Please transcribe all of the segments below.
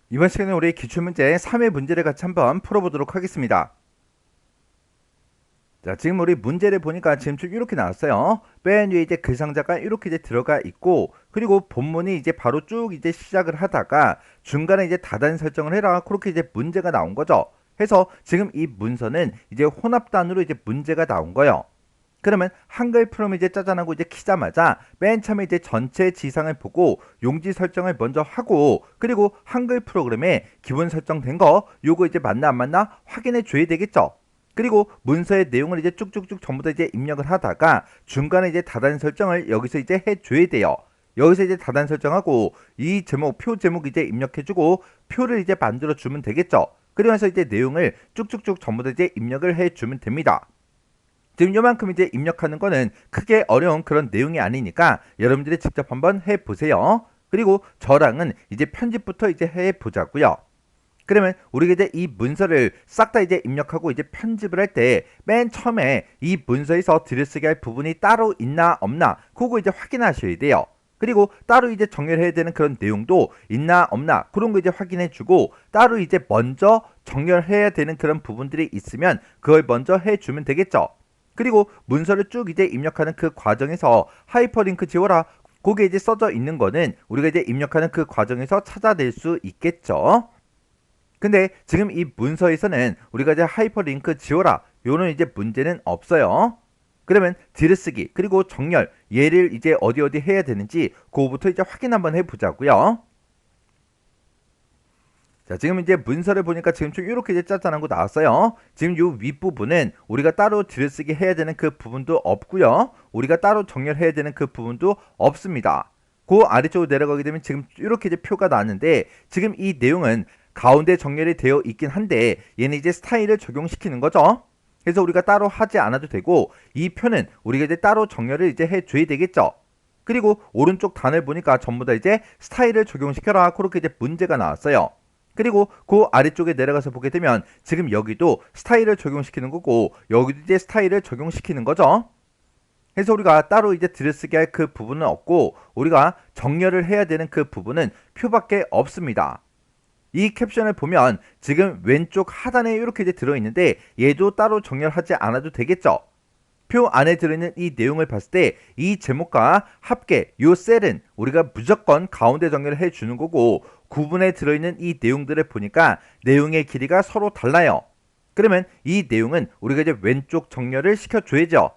이번 시간에 우리 기출문제 3회 문제를 같이 한번 풀어보도록 하겠습니다. 자, 지금 우리 문제를 보니까 지금 좀 이렇게 나왔어요. 맨 위에 이제 글 상자가 이렇게 이제 들어가 있고, 그리고 본문이 이제 바로 쭉 이제 시작을 하다가 중간에 이제 다단 설정을 해라. 그렇게 이제 문제가 나온 거죠. 해서 지금 이 문서는 이제 혼합단으로 이제 문제가 나온 거예요. 그러면 한글 프롬 이제 짜잔하고 이제 키자마자 맨 처음에 이제 전체 지상을 보고 용지 설정을 먼저 하고, 그리고 한글 프로그램에 기본 설정된 거 요거 이제 맞나 안 맞나 확인해 줘야 되겠죠. 그리고 문서의 내용을 이제 쭉쭉쭉 전부 다 이제 입력을 하다가 중간에 이제 다단 설정을 여기서 이제 해 줘야 돼요. 여기서 이제 다단 설정하고 이 제목 표 제목 이제 입력해주고 표를 이제 만들어 주면 되겠죠. 그러면서 이제 내용을 쭉쭉쭉 전부 다 이제 입력을 해 주면 됩니다. 지금 요만큼 이제 입력하는 거는 크게 어려운 그런 내용이 아니니까 여러분들이 직접 한번 해보세요. 그리고 저랑은 이제 편집부터 이제 해보자고요. 그러면 우리가 이제 이 문서를 싹 다 이제 입력하고 이제 편집을 할 때 맨 처음에 이 문서에서 들여쓰게 할 부분이 따로 있나 없나 그거 이제 확인하셔야 돼요. 그리고 따로 이제 정렬해야 되는 그런 내용도 있나 없나 그런 거 이제 확인해 주고, 따로 이제 먼저 정렬해야 되는 그런 부분들이 있으면 그걸 먼저 해주면 되겠죠. 그리고 문서를 쭉 이제 입력하는 그 과정에서 하이퍼링크 지워라 그게 이제 써져 있는 거는 우리가 이제 입력하는 그 과정에서 찾아낼 수 있겠죠. 근데 지금 이 문서에서는 우리가 이제 하이퍼링크 지워라 요는 이제 문제는 없어요. 그러면 들여쓰기 그리고 정렬 얘를 이제 어디 해야 되는지 그거부터 이제 확인 한번 해보자고요. 자, 지금 이제 문서를 보니까 지금 좀 이렇게 이제 짜잔한 거 나왔어요. 지금 요 윗부분은 우리가 따로 들여쓰기 해야 되는 그 부분도 없고요. 우리가 따로 정렬해야 되는 그 부분도 없습니다. 그 아래쪽으로 내려가게 되면 지금 이렇게 이제 표가 나왔는데, 지금 이 내용은 가운데 정렬이 되어 있긴 한데 얘는 이제 스타일을 적용시키는 거죠. 그래서 우리가 따로 하지 않아도 되고, 이 표는 우리가 이제 따로 정렬을 이제 해줘야 되겠죠. 그리고 오른쪽 단을 보니까 전부 다 이제 스타일을 적용시켜라 그렇게 이제 문제가 나왔어요. 그리고 그 아래쪽에 내려가서 보게 되면 지금 여기도 스타일을 적용시키는 거고 여기도 이제 스타일을 적용시키는 거죠. 그래서 우리가 따로 이제 들여쓰게 할 그 부분은 없고 우리가 정렬을 해야 되는 그 부분은 표밖에 없습니다. 이 캡션을 보면 지금 왼쪽 하단에 이렇게 이제 들어있는데 얘도 따로 정렬하지 않아도 되겠죠. 표 안에 들어있는 이 내용을 봤을 때 이 제목과 합계 요 셀은 우리가 무조건 가운데 정렬을 해주는 거고, 구분에 들어있는 이 내용들을 보니까 내용의 길이가 서로 달라요. 그러면 이 내용은 우리가 이제 왼쪽 정렬을 시켜줘야죠.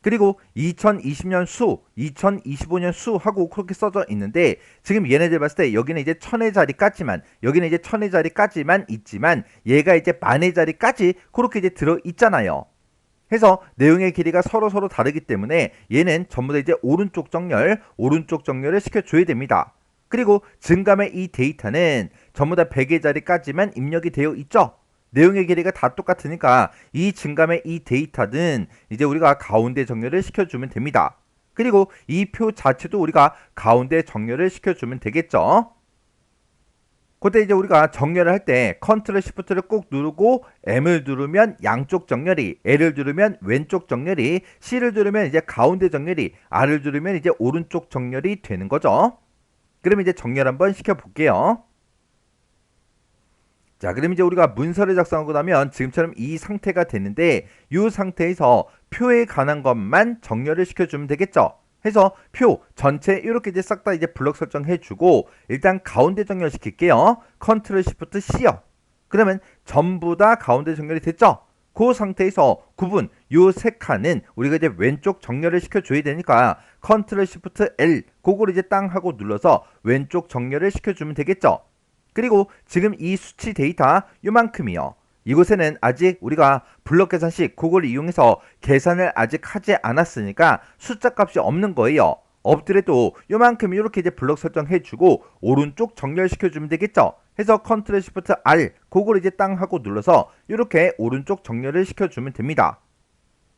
그리고 2020년 수, 2025년 수 하고 그렇게 써져 있는데 지금 얘네들 봤을 때 여기는 이제 1000의 자리까지만, 여기는 이제 1000의 자리까지만 있지만 얘가 이제 1000의 자리까지 그렇게 이제 들어 있잖아요. 해서 내용의 길이가 서로 다르기 때문에 얘는 전부 다 이제 오른쪽 정렬을 시켜줘야 됩니다. 그리고 증감의 이 데이터는 전부 다 100의 자리까지만 입력이 되어 있죠. 내용의 길이가 다 똑같으니까 이 증감의 이 데이터는 이제 우리가 가운데 정렬을 시켜주면 됩니다. 그리고 이 표 자체도 우리가 가운데 정렬을 시켜주면 되겠죠. 그때 이제 우리가 정렬을 할 때 컨트롤 시프트를 꼭 누르고 M을 누르면 양쪽 정렬이, L을 누르면 왼쪽 정렬이, C를 누르면 이제 가운데 정렬이, R을 누르면 이제 오른쪽 정렬이 되는 거죠. 그럼 이제 정렬 한번 시켜 볼게요. 자, 그럼 이제 우리가 문서를 작성하고 나면 지금처럼 이 상태가 되는데 이 상태에서 표에 관한 것만 정렬을 시켜주면 되겠죠. 해서 표 전체 이렇게 이제 싹 다 이제 블럭 설정해주고 일단 가운데 정렬 시킬게요. 컨트롤 시프트 C요. 그러면 전부 다 가운데 정렬이 됐죠. 그 상태에서 구분 요 세 칸은 우리가 이제 왼쪽 정렬을 시켜줘야 되니까 컨트롤 시프트 L 그걸 이제 땅 하고 눌러서 왼쪽 정렬을 시켜주면 되겠죠. 그리고 지금 이 수치 데이터 요만큼이요. 이곳에는 아직 우리가 블럭 계산식 그걸 이용해서 계산을 아직 하지 않았으니까 숫자 값이 없는 거예요. 없더라도 요만큼 이렇게 이제 블럭 설정해주고 오른쪽 정렬시켜주면 되겠죠. 해서 컨트롤 시프트 R 그걸 이제 땅 하고 눌러서 이렇게 오른쪽 정렬을 시켜주면 됩니다.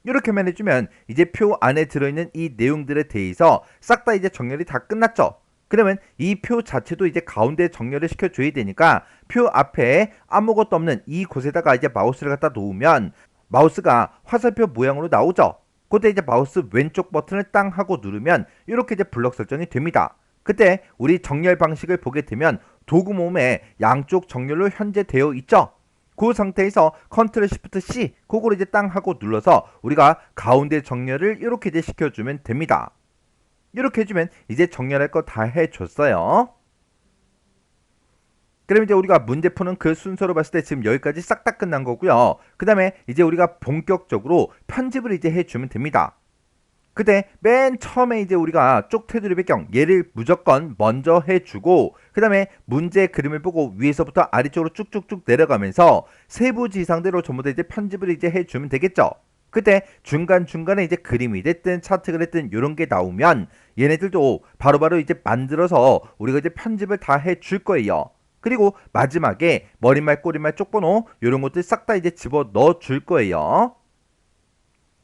이렇게만 해주면 이제 표 안에 들어있는 이 내용들에 대해서 싹 다 이제 정렬이 다 끝났죠. 그러면 이 표 자체도 이제 가운데 정렬을 시켜줘야 되니까 표 앞에 아무것도 없는 이 곳에다가 이제 마우스를 갖다 놓으면 마우스가 화살표 모양으로 나오죠. 그때 이제 마우스 왼쪽 버튼을 땅 하고 누르면 이렇게 이제 블럭 설정이 됩니다. 그때 우리 정렬 방식을 보게 되면 도구 몸에 양쪽 정렬로 현재 되어 있죠. 그 상태에서 컨트롤 시프트 C 그걸 이제 땅 하고 눌러서 우리가 가운데 정렬을 이렇게 이제 시켜주면 됩니다. 이렇게 해주면 이제 정렬할 거 다 해줬어요. 그럼 이제 우리가 문제 푸는 그 순서로 봤을 때 지금 여기까지 싹 다 끝난 거고요. 그 다음에 이제 우리가 본격적으로 편집을 이제 해주면 됩니다. 그때 맨 처음에 이제 우리가 쪽 테두리 배경 얘를 무조건 먼저 해주고 그 다음에 문제 그림을 보고 위에서부터 아래쪽으로 쭉쭉쭉 내려가면서 세부 지상대로 전부 다 이제 편집을 이제 해주면 되겠죠. 그때 중간중간에 이제 그림이 됐든 차트가 됐든 이런 게 나오면 얘네들도 바로바로 이제 만들어서 우리가 이제 편집을 다 해줄 거예요. 그리고 마지막에 머리말, 꼬리말, 쪽번호 이런 것들 싹 다 이제 집어 넣어 줄 거예요.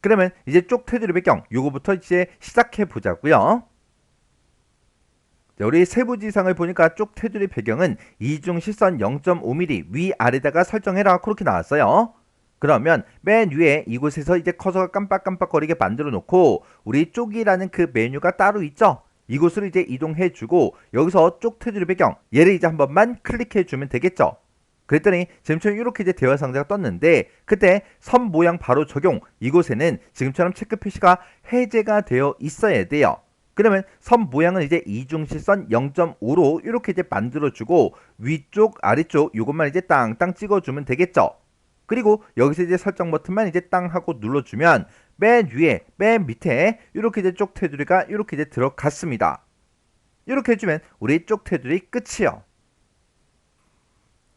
그러면 이제 쪽 테두리 배경 요거부터 이제 시작해 보자고요. 우리 세부지상을 보니까 쪽 테두리 배경은 이중 실선 0.5mm 위아래다가 설정해라 그렇게 나왔어요. 그러면 맨 위에 이곳에서 이제 커서가 깜빡깜빡거리게 만들어 놓고 우리 쪽이라는 그 메뉴가 따로 있죠. 이곳으로 이제 이동해 주고 여기서 쪽 테두리 배경 얘를 이제 한 번만 클릭해 주면 되겠죠. 그랬더니 지금처럼 이렇게 이제 대화 상자가 떴는데 그때 선 모양 바로 적용 이곳에는 지금처럼 체크 표시가 해제가 되어 있어야 돼요. 그러면 선 모양은 이제 이중실선 0.5로 이렇게 이제 만들어주고 위쪽 아래쪽 이것만 이제 땅땅 찍어주면 되겠죠. 그리고 여기서 이제 설정 버튼만 이제 땅 하고 눌러주면 맨 위에 맨 밑에 이렇게 이제 쪽 테두리가 이렇게 이제 들어갔습니다. 이렇게 해주면 우리 쪽 테두리 끝이요.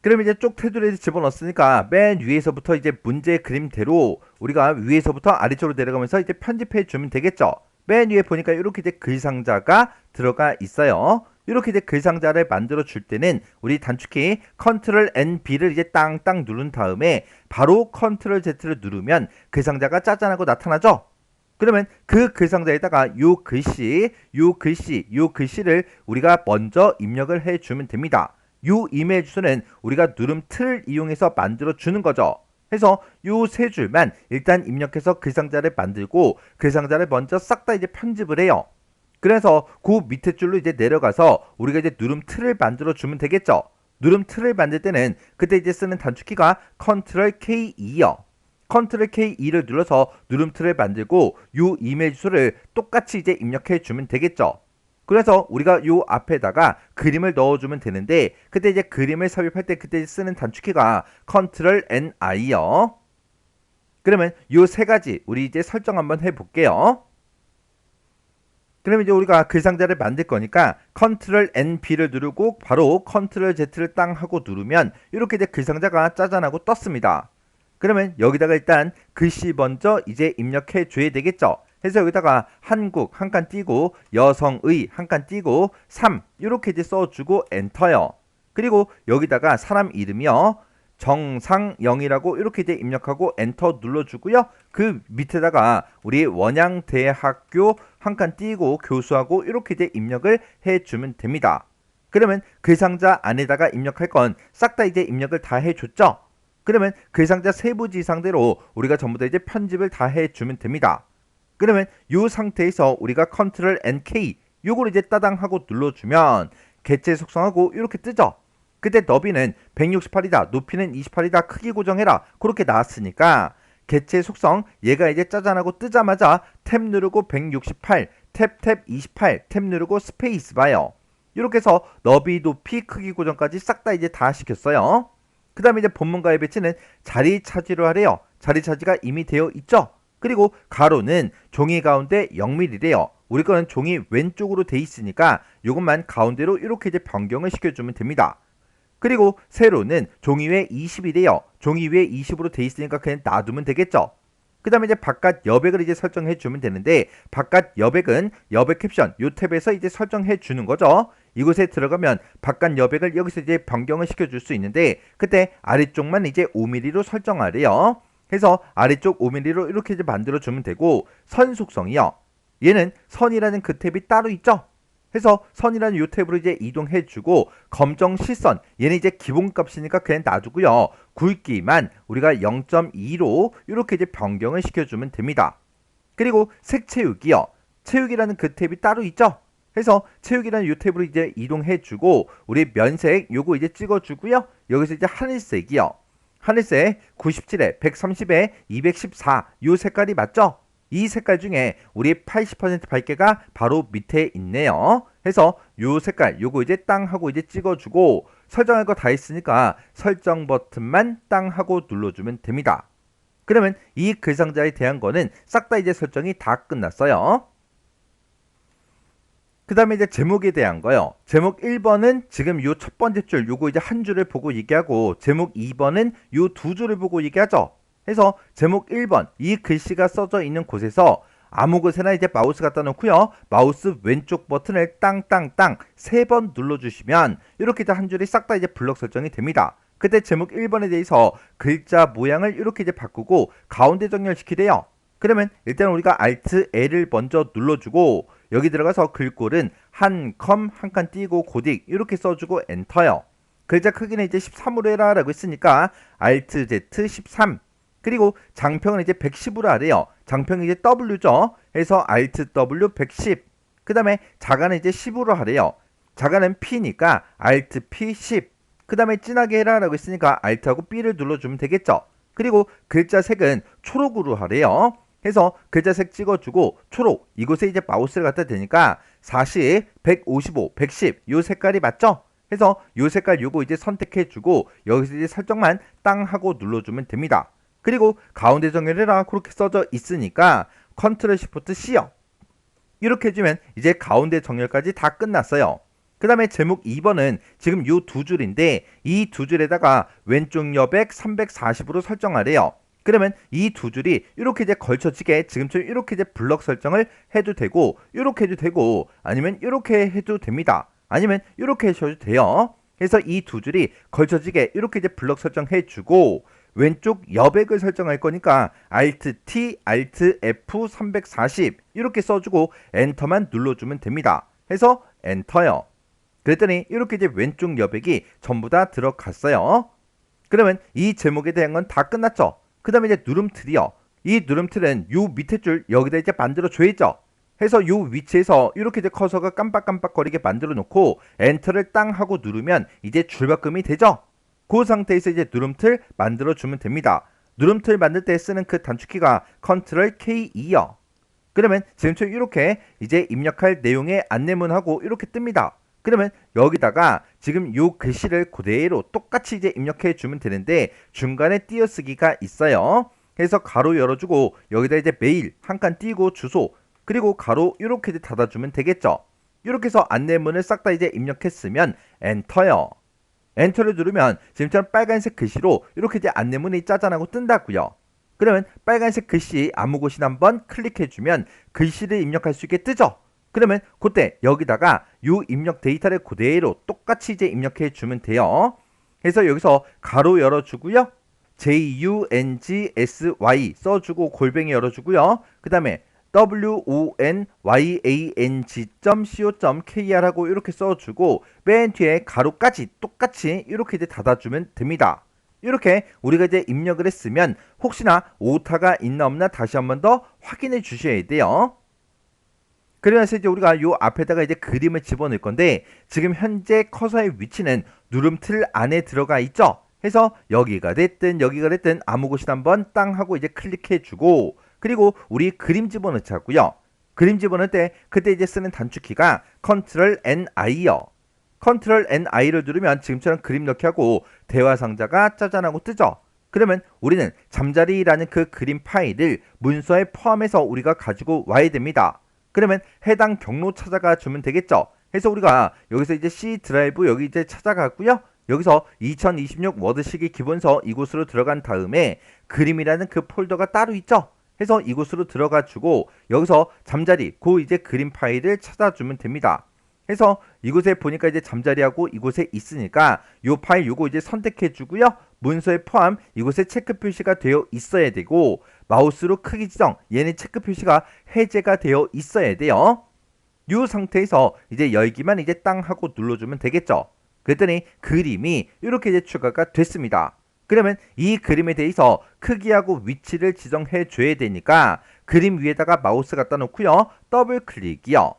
그럼 이제 쪽 테두리에 집어넣었으니까 맨 위에서부터 이제 문제 그림대로 우리가 위에서부터 아래쪽으로 내려가면서 이제 편집해 주면 되겠죠. 맨 위에 보니까 이렇게 이제 글상자가 들어가 있어요. 이렇게 이제 글상자를 만들어 줄 때는 우리 단축키 컨트롤 N-B를 이제 땅땅 누른 다음에 바로 컨트롤 Z를 누르면 글상자가 짜잔하고 나타나죠. 그러면 그 글상자에다가 요 글씨를 우리가 먼저 입력을 해 주면 됩니다. 요 이메일 주소는 우리가 누름 틀을 이용해서 만들어 주는 거죠. 해서 요 세 줄만 일단 입력해서 글상자를 만들고 글상자를 먼저 싹 다 이제 편집을 해요. 그래서 그 밑에 줄로 이제 내려가서 우리가 이제 누름 틀을 만들어 주면 되겠죠. 누름 틀을 만들 때는 그때 이제 쓰는 단축키가 컨트롤 K2요. 컨트롤 K2를 눌러서 누름 틀을 만들고 요 이메일 주소를 똑같이 이제 입력해 주면 되겠죠. 그래서 우리가 요 앞에다가 그림을 넣어주면 되는데 그때 이제 그림을 삽입할 때 그때 쓰는 단축키가 컨트롤 NI요. 그러면 요 세 가지 우리 이제 설정 한번 해볼게요. 그러면 이제 우리가 글상자를 만들 거니까 컨트롤 N-B를 누르고 바로 컨트롤 Z를 땅 하고 누르면 이렇게 이제 글상자가 짜잔하고 떴습니다. 그러면 여기다가 일단 글씨 먼저 이제 입력해 줘야 되겠죠. 해서 여기다가 한국 한 칸 띄고 여성의 한 칸 띄고 3 이렇게 이제 써주고 엔터요. 그리고 여기다가 사람 이름이요. 정상영이라고 이렇게 이제 입력하고 엔터 눌러주고요. 그 밑에다가 우리 원양대학교 한 칸 띄고 교수하고 이렇게 이제 입력을 해주면 됩니다. 그러면 글상자 안에다가 입력할 건 싹 다 이제 입력을 다 해줬죠. 그러면 글상자 세부지상대로 우리가 전부 다 이제 편집을 다 해주면 됩니다. 그러면 이 상태에서 우리가 컨트롤 NK 요걸 이제 따당 하고 눌러주면 개체 속성하고 이렇게 뜨죠. 그때 너비는 168이다 높이는 28이다 크기 고정해라 그렇게 나왔으니까 개체 속성 얘가 이제 짜잔하고 뜨자마자 탭 누르고 168 탭 28 탭 누르고 스페이스 봐요. 이렇게 해서 너비 높이 크기 고정까지 싹 다 이제 다 시켰어요. 그 다음에 이제 본문과의 배치는 자리 차지로 하래요. 자리 차지가 이미 되어 있죠. 그리고 가로는 종이 가운데 0mm래요. 우리 거는 종이 왼쪽으로 돼 있으니까 이것만 가운데로 이렇게 이제 변경을 시켜주면 됩니다. 그리고 세로는 종이 위에 20이래요. 종이 위에 20으로 돼 있으니까 그냥 놔두면 되겠죠. 그 다음에 이제 바깥 여백을 이제 설정해 주면 되는데 바깥 여백은 여백 캡션 요 탭에서 이제 설정해 주는 거죠. 이곳에 들어가면 바깥 여백을 여기서 이제 변경을 시켜줄 수 있는데 그때 아래쪽만 이제 5mm로 설정하래요. 해서 아래쪽 5mm로 이렇게 이제 만들어주면 되고 선 속성이요. 얘는 선이라는 그 탭이 따로 있죠. 해서 선이라는 요 탭으로 이제 이동해주고 검정 실선 얘는 이제 기본값이니까 그냥 놔두고요. 굵기만 우리가 0.2로 이렇게 이제 변경을 시켜주면 됩니다. 그리고 색 채우기요. 채우기라는 그 탭이 따로 있죠. 해서 체육이라는 요 탭으로 이제 이동해주고 우리 면색 요거 이제 찍어주고요. 여기서 이제 하늘색이요. 하늘색 97에 130에 214 요 색깔이 맞죠? 이 색깔 중에 우리 80% 밝기가 바로 밑에 있네요. 해서 요 색깔 요거 이제 땅 하고 이제 찍어주고 설정할 거 다 있으니까 설정 버튼만 땅 하고 눌러주면 됩니다. 그러면 이 글상자에 대한 거는 싹 다 이제 설정이 다 끝났어요. 그 다음에 이제 제목에 대한 거요. 제목 1번은 지금 요 첫 번째 줄 요거 이제 한 줄을 보고 얘기하고 제목 2번은 요 두 줄을 보고 얘기하죠. 해서 제목 1번 이 글씨가 써져 있는 곳에서 아무 곳에나 이제 마우스 갖다 놓고요. 마우스 왼쪽 버튼을 땅땅땅 3번 눌러주시면 이렇게 한 줄이 싹 다 이제 블럭 설정이 됩니다. 그때 제목 1번에 대해서 글자 모양을 이렇게 이제 바꾸고 가운데 정렬시키래요. 그러면 일단 우리가 Alt L을 먼저 눌러주고 여기 들어가서 글꼴은 한 칸 띄고 고딕 이렇게 써주고 엔터요. 글자 크기는 이제 13으로 해라 라고 했으니까 Alt Z 13 그리고 장평은 이제 110으로 하래요. 장평이 이제 W죠. 해서 Alt W 110 그 다음에 자가는 이제 10으로 하래요. 자가는 P니까 Alt P 10 그 다음에 진하게 해라 라고 했으니까 Alt하고 B를 눌러주면 되겠죠. 그리고 글자 색은 초록으로 하래요. 해서 글자색 찍어주고 초록 이곳에 이제 마우스를 갖다 대니까 40, 155, 110 요 색깔이 맞죠? 해서 요 색깔 요거 이제 선택해주고 여기서 이제 설정만 땅 하고 눌러주면 됩니다. 그리고 가운데 정렬해라 그렇게 써져 있으니까 컨트롤 시프트 C요. 이렇게 해주면 이제 가운데 정렬까지 다 끝났어요. 그 다음에 제목 2번은 지금 요 두 줄인데 이 두 줄에다가 왼쪽 여백 340으로 설정하래요. 그러면 이 두 줄이 이렇게 이제 걸쳐지게 지금처럼 이렇게 이제 블럭 설정을 해도 되고 이렇게 해도 되고 아니면 이렇게 해도 됩니다. 아니면 이렇게 하셔도 돼요. 그래서 이 두 줄이 걸쳐지게 이렇게 이제 블럭 설정해 주고 왼쪽 여백을 설정할 거니까 Alt T, Alt F 340 이렇게 써주고 엔터만 눌러주면 됩니다. 해서 엔터요. 그랬더니 이렇게 이제 왼쪽 여백이 전부 다 들어갔어요. 그러면 이 제목에 대한 건 다 끝났죠. 그 다음에 이제 누름틀이요. 이 누름틀은 요 밑에 줄 여기다 이제 만들어 줘야죠. 해서 요 위치에서 이렇게 이제 커서가 깜빡깜빡거리게 만들어 놓고 엔터를 땅 하고 누르면 이제 줄바꿈이 되죠. 그 상태에서 이제 누름틀 만들어 주면 됩니다. 누름틀 만들 때 쓰는 그 단축키가 컨트롤 K2요. 그러면 지금처럼 이렇게 이제 입력할 내용의 안내문하고 이렇게 뜹니다. 그러면 여기다가 지금 요 글씨를 그대로 똑같이 이제 입력해 주면 되는데 중간에 띄어쓰기가 있어요. 그래서 가로 열어주고 여기다 이제 메일 한 칸 띄고 주소 그리고 가로 이렇게 이제 닫아주면 되겠죠. 이렇게 해서 안내문을 싹 다 이제 입력했으면 엔터요. 엔터를 누르면 지금처럼 빨간색 글씨로 이렇게 이제 안내문이 짜잔하고 뜬다고요. 그러면 빨간색 글씨 아무 곳이나 한번 클릭해주면 글씨를 입력할 수 있게 뜨죠. 그러면 그때 여기다가 요 입력 데이터를 그대로 똑같이 이제 입력해 주면 돼요. 그래서 여기서 가로 열어주고요. JUNGSY 써주고 골뱅이 열어주고요. 그 다음에 wonyang.co.kr 하고 이렇게 써주고 맨 뒤에 가로까지 똑같이 이렇게 이제 닫아주면 됩니다. 이렇게 우리가 이제 입력을 했으면 혹시나 오타가 있나 없나 다시 한번 더 확인해 주셔야 돼요. 그래서 이제 우리가 요 앞에다가 이제 그림을 집어넣을 건데 지금 현재 커서의 위치는 누름틀 안에 들어가 있죠. 해서 여기가 됐든 아무 곳이나 한번 땅 하고 이제 클릭해 주고 그리고 우리 그림 집어넣자고요. 그림 집어넣을 때 그때 이제 쓰는 단축키가 컨트롤 NI요. 컨트롤 NI를 누르면 지금처럼 그림 넣기 하고 대화 상자가 짜잔하고 뜨죠. 그러면 우리는 잠자리라는 그 그림 파일을 문서에 포함해서 우리가 가지고 와야 됩니다. 그러면 해당 경로 찾아가 주면 되겠죠. 해서 우리가 여기서 이제 C 드라이브 여기 이제 찾아가고요. 여기서 2026 워드시기 기본서 이곳으로 들어간 다음에 그림이라는 그 폴더가 따로 있죠. 해서 이곳으로 들어가 주고 여기서 잠자리 그 이제 그림 파일을 찾아주면 됩니다. 해서 이곳에 보니까 이제 잠자리하고 이곳에 있으니까 요 파일 요거 이제 선택해 주고요. 문서에 포함 이곳에 체크 표시가 되어 있어야 되고 마우스로 크기 지정 얘는 체크 표시가 해제가 되어 있어야 돼요. 이 상태에서 이제 열기만 이제 땅 하고 눌러주면 되겠죠. 그랬더니 그림이 이렇게 이제 추가가 됐습니다. 그러면 이 그림에 대해서 크기하고 위치를 지정해 줘야 되니까 그림 위에다가 마우스 갖다 놓고요. 더블 클릭이요.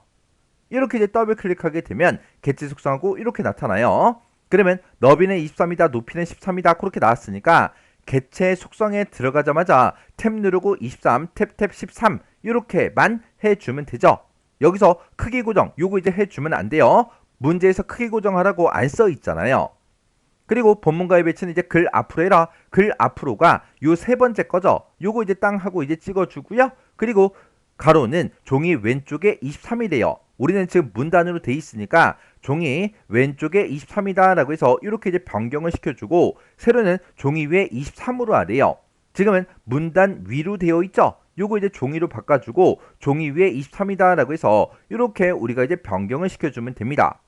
이렇게 이제 더블 클릭하게 되면 개체 속성하고 이렇게 나타나요. 그러면 너비는 23이다, 높이는 13이다 그렇게 나왔으니까 개체 속성에 들어가자마자 탭 누르고 23, 탭 13 이렇게만 해주면 되죠. 여기서 크기 고정 요거 이제 해주면 안 돼요. 문제에서 크기 고정하라고 안 써 있잖아요. 그리고 본문가의 배치는 이제 글 앞으로 해라. 글 앞으로가 요 세 번째 거죠. 요거 이제 땅 하고 이제 찍어주고요. 그리고 가로는 종이 왼쪽에 23이래요. 우리는 지금 문단으로 돼 있으니까 종이 왼쪽에 23이다 라고 해서 이렇게 이제 변경을 시켜주고 세로는 종이 위에 23으로 하래요. 지금은 문단 위로 되어 있죠. 요거 이제 종이로 바꿔주고 종이 위에 23이다 라고 해서 이렇게 우리가 이제 변경을 시켜주면 됩니다.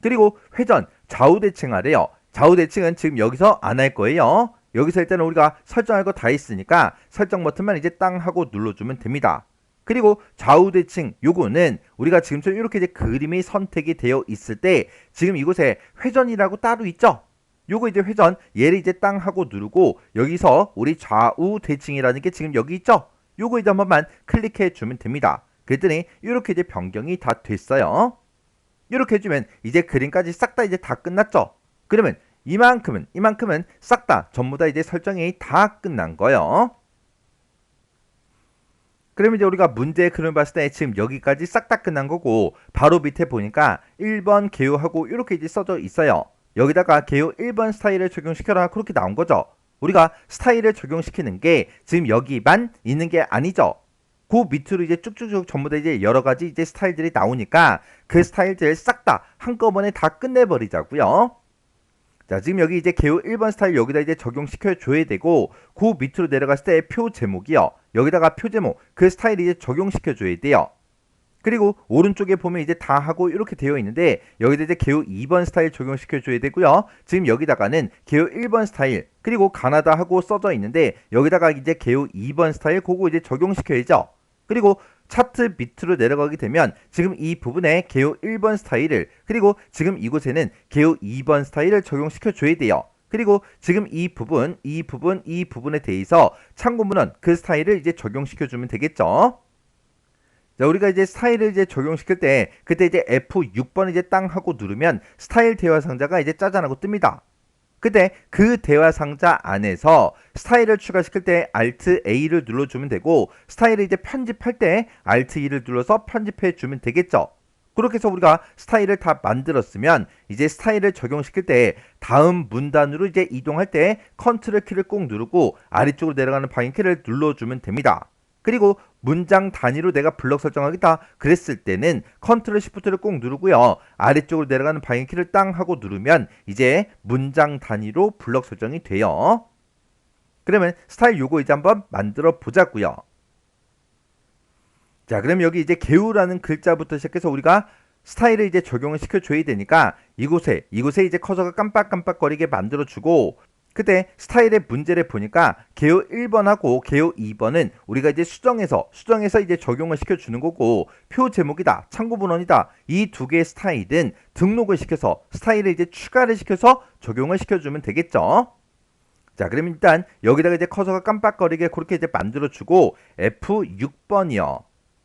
그리고 회전 좌우 대칭 하래요. 좌우 대칭은 지금 여기서 안 할 거예요. 여기서 일단은 우리가 설정할 거 다 있으니까 설정 버튼만 이제 땅 하고 눌러주면 됩니다. 그리고 좌우 대칭 요거는 우리가 지금처럼 이렇게 이제 그림이 선택이 되어 있을 때 지금 이곳에 회전이라고 따로 있죠. 요거 이제 회전 얘를 이제 땅 하고 누르고 여기서 우리 좌우 대칭이라는 게 지금 여기 있죠. 요거 이제 한 번만 클릭해 주면 됩니다. 그랬더니 이렇게 이제 변경이 다 됐어요. 이렇게 해주면 이제 그림까지 싹 다 이제 다 끝났죠. 그러면 이만큼은 싹 다 전부 다 이제 설정이 다 끝난 거예요. 그러면 이제 우리가 문제의 그림을 봤을 때 지금 여기까지 싹 다 끝난 거고 바로 밑에 보니까 1번 개요하고 이렇게 이제 써져 있어요. 여기다가 개요 1번 스타일을 적용시켜라 그렇게 나온 거죠. 우리가 스타일을 적용시키는 게 지금 여기만 있는 게 아니죠. 그 밑으로 이제 쭉쭉쭉 전부 다 이제 여러 가지 이제 스타일들이 나오니까 그 스타일들 싹 다 한꺼번에 다 끝내버리자고요. 자, 지금 여기 이제 개요 1번 스타일 여기다 이제 적용시켜 줘야 되고 그 밑으로 내려갔을 때 표 제목이요. 여기다가 표 제목 그 스타일 이제 적용시켜 줘야 돼요. 그리고 오른쪽에 보면 이제 다 하고 이렇게 되어 있는데 여기다 이제 개요 2번 스타일 적용시켜 줘야 되고요. 지금 여기다가는 개요 1번 스타일 그리고 가나다 하고 써져 있는데 여기다가 이제 개요 2번 스타일 그거 이제 적용시켜야죠. 그리고 차트 밑으로 내려가게 되면 지금 이 부분에 개요 1번 스타일을 그리고 지금 이곳에는 개요 2번 스타일을 적용시켜 줘야 돼요. 그리고 지금 이 부분에 대해서 참고문헌 그 스타일을 이제 적용시켜 주면 되겠죠. 자, 우리가 이제 스타일을 이제 적용시킬 때 그때 이제 F6번 이제 땅 하고 누르면 스타일 대화 상자가 이제 짜잔하고 뜹니다. 그때 그 대화 상자 안에서 스타일을 추가시킬 때 Alt A를 눌러주면 되고 스타일을 이제 편집할 때 Alt E를 눌러서 편집해 주면 되겠죠. 그렇게 해서 우리가 스타일을 다 만들었으면 이제 스타일을 적용시킬 때 다음 문단으로 이제 이동할 때 컨트롤 키를 꼭 누르고 아래쪽으로 내려가는 방향키를 눌러주면 됩니다. 그리고 문장 단위로 내가 블럭 설정하겠다 그랬을 때는 컨트롤 시프트를 꼭 누르고요. 아래쪽으로 내려가는 방향키를 땅 하고 누르면 이제 문장 단위로 블럭 설정이 돼요. 그러면 스타일 요거 이제 한번 만들어 보자고요. 자, 그럼 여기 이제 개요라는 글자부터 시작해서 우리가 스타일을 이제 적용을 시켜줘야 되니까 이곳에 이제 커서가 깜빡깜빡거리게 만들어주고 그때 스타일의 문제를 보니까 개요 1번하고 개요 2번은 우리가 이제 수정해서 이제 적용을 시켜주는 거고 표 제목이다, 참고문헌이다 이 두 개의 스타일은 등록을 시켜서 스타일을 이제 추가를 시켜서 적용을 시켜주면 되겠죠. 자, 그럼 일단 여기다가 이제 커서가 깜빡거리게 그렇게 이제 만들어주고 F6번이요.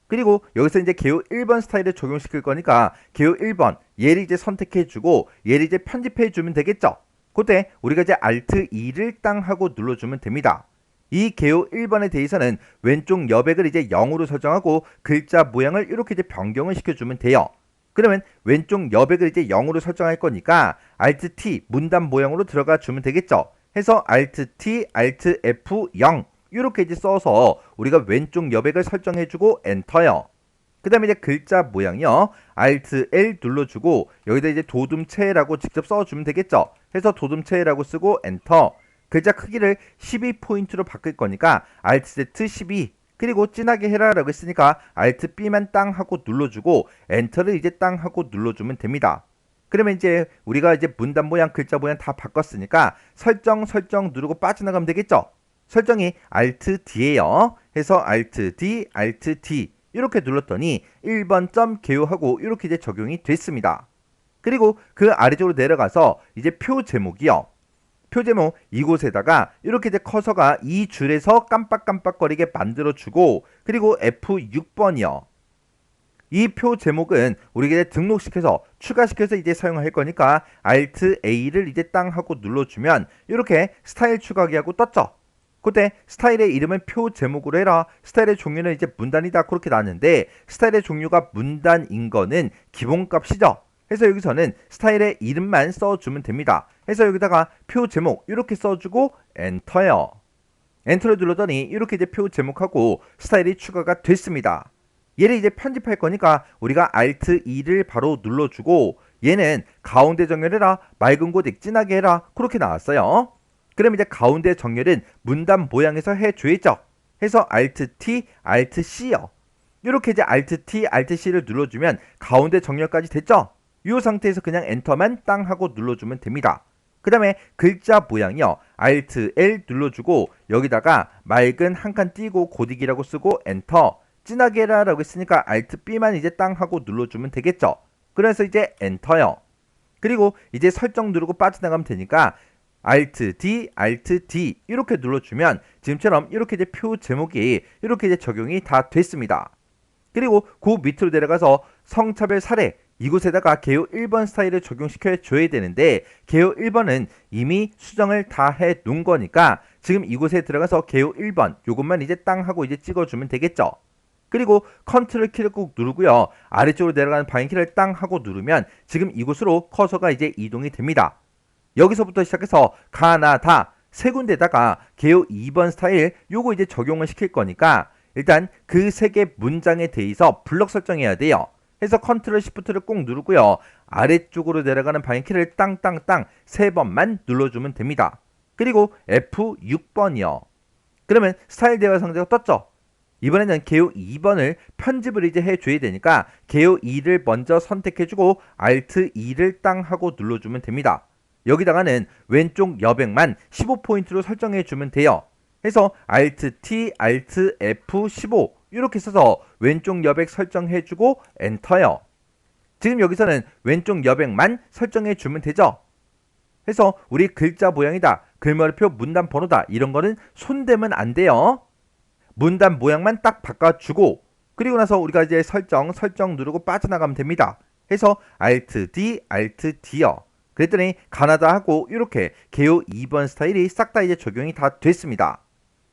그리고 여기서 이제 개요 1번 스타일을 적용시킬 거니까 개요 1번 얘를 이제 선택해주고 얘를 이제 편집해주면 되겠죠. 그때 우리가 이제 Alt E를 땅 하고 눌러주면 됩니다. 이 개요 1번에 대해서는 왼쪽 여백을 이제 0으로 설정하고 글자 모양을 이렇게 이제 변경을 시켜주면 돼요. 그러면 왼쪽 여백을 이제 0으로 설정할 거니까 Alt T 문단 모양으로 들어가 주면 되겠죠. 해서 Alt T, Alt F0 이렇게 이제 써서 우리가 왼쪽 여백을 설정해주고 엔터요. 그 다음에 이제 글자 모양이요. Alt L 눌러주고 여기다 이제 도둠체라고 직접 써주면 되겠죠. 해서 도둠체라고 쓰고 엔터. 글자 크기를 12포인트로 바꿀 거니까 Alt Z 12 그리고 진하게 해라 라고 했으니까 Alt B만 땅 하고 눌러주고 엔터를 이제 땅 하고 눌러주면 됩니다. 그러면 이제 우리가 이제 문단 모양 글자 모양 다 바꿨으니까 설정 누르고 빠져나가면 되겠죠. 설정이 Alt D예요. 해서 Alt D, Alt D 이렇게 눌렀더니 1번 점 개요하고 이렇게 이제 적용이 됐습니다. 그리고 그 아래쪽으로 내려가서 이제 표 제목이요. 표 제목 이곳에다가 이렇게 이제 커서가 이 줄에서 깜빡깜빡거리게 만들어주고 그리고 F6번이요. 이 표 제목은 우리가 이제 등록시켜서 추가시켜서 이제 사용할 거니까 Alt A를 이제 땅 하고 눌러주면 이렇게 스타일 추가하기 하고 떴죠. 그때 스타일의 이름은 표 제목으로 해라. 스타일의 종류는 이제 문단이다. 그렇게 나왔는데 스타일의 종류가 문단인 거는 기본값이죠. 해서 여기서는 스타일의 이름만 써주면 됩니다. 해서 여기다가 표 제목 이렇게 써주고 엔터요. 엔터를 눌렀더니 이렇게 이제 표 제목하고 스타일이 추가가 됐습니다. 얘를 이제 편집할 거니까 우리가 Alt E를 바로 눌러주고 얘는 가운데 정렬해라, 맑은 곳 진하게 해라. 그렇게 나왔어요. 그럼 이제 가운데 정렬은 문단 모양에서 해줘야죠. 해서 Alt T, Alt C요. 이렇게 이제 Alt T, Alt C를 눌러주면 가운데 정렬까지 됐죠. 이 상태에서 그냥 엔터만 땅 하고 눌러주면 됩니다. 그 다음에 글자 모양이요. Alt L 눌러주고 여기다가 맑은 한 칸 띄고 고딕이라고 쓰고 엔터. 진하게 해라 라고 했으니까 Alt B만 이제 땅 하고 눌러주면 되겠죠. 그래서 이제 엔터요. 그리고 이제 설정 누르고 빠져나가면 되니까 Alt D, Alt D 이렇게 눌러주면 지금처럼 이렇게 이제 표 제목이 이렇게 이제 적용이 다 됐습니다. 그리고 그 밑으로 내려가서 성차별 사례 이곳에다가 개요 1번 스타일을 적용시켜 줘야 되는데 개요 1번은 이미 수정을 다 해 놓은 거니까 지금 이곳에 들어가서 개요 1번 요것만 이제 땅 하고 이제 찍어주면 되겠죠. 그리고 컨트롤 키를 꾹 누르고요. 아래쪽으로 내려가는 방향키를 땅 하고 누르면 지금 이곳으로 커서가 이제 이동이 됩니다. 여기서부터 시작해서 가나다 세 군데다가 개요 2번 스타일 요거 이제 적용을 시킬 거니까 일단 그 세 개 문장에 대해서 블럭 설정해야 돼요. 해서 컨트롤 시프트를 꼭 누르고요. 아래쪽으로 내려가는 방향키를 땅땅땅 세 번만 눌러주면 됩니다. 그리고 F6번이요. 그러면 스타일 대화 상자가 떴죠. 이번에는 개요 2번을 편집을 이제 해줘야 되니까 개요 2를 먼저 선택해주고 Alt 2를 땅 하고 눌러주면 됩니다. 여기다가는 왼쪽 여백만 15포인트로 설정해주면 돼요. 해서 Alt T, Alt F15 이렇게 써서 왼쪽 여백 설정해주고 엔터요. 지금 여기서는 왼쪽 여백만 설정해주면 되죠. 해서 우리 글자 모양이다, 글머리표 문단 번호다 이런 거는 손대면 안 돼요. 문단 모양만 딱 바꿔주고 그리고 나서 우리가 이제 설정 누르고 빠져나가면 됩니다. 해서 Alt D, Alt D요. 그랬더니 가나다 하고 이렇게 개요 2번 스타일이 싹 다 이제 적용이 다 됐습니다.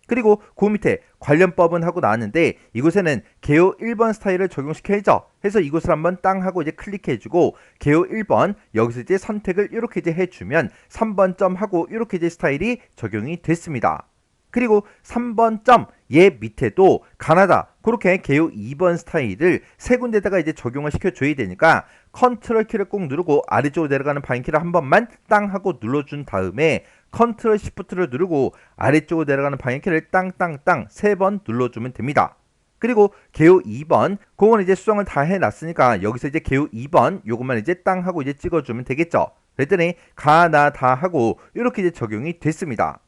그리고 그 밑에 관련법은 하고 나왔는데 이곳에는 개요 1번 스타일을 적용시켜야죠. 해서 이곳을 한번 땅 하고 이제 클릭해주고 개요 1번 여기서 이제 선택을 이렇게 이제 해주면 3번 점 하고 이렇게 이제 스타일이 적용이 됐습니다. 그리고 3번 점 얘 밑에도 가나다 그렇게 개요 2번 스타일을 세 군데다가 이제 적용을 시켜줘야 되니까 컨트롤 키를 꼭 누르고 아래쪽으로 내려가는 방향키를 한 번만 땅 하고 눌러준 다음에 컨트롤 시프트를 누르고 아래쪽으로 내려가는 방향키를 땅땅땅 세 번 눌러주면 됩니다. 그리고 개요 2번 그건 이제 수정을 다 해놨으니까 여기서 이제 개요 2번 요것만 이제 땅 하고 이제 찍어주면 되겠죠. 그랬더니 가나다 하고 이렇게 이제 적용이 됐습니다.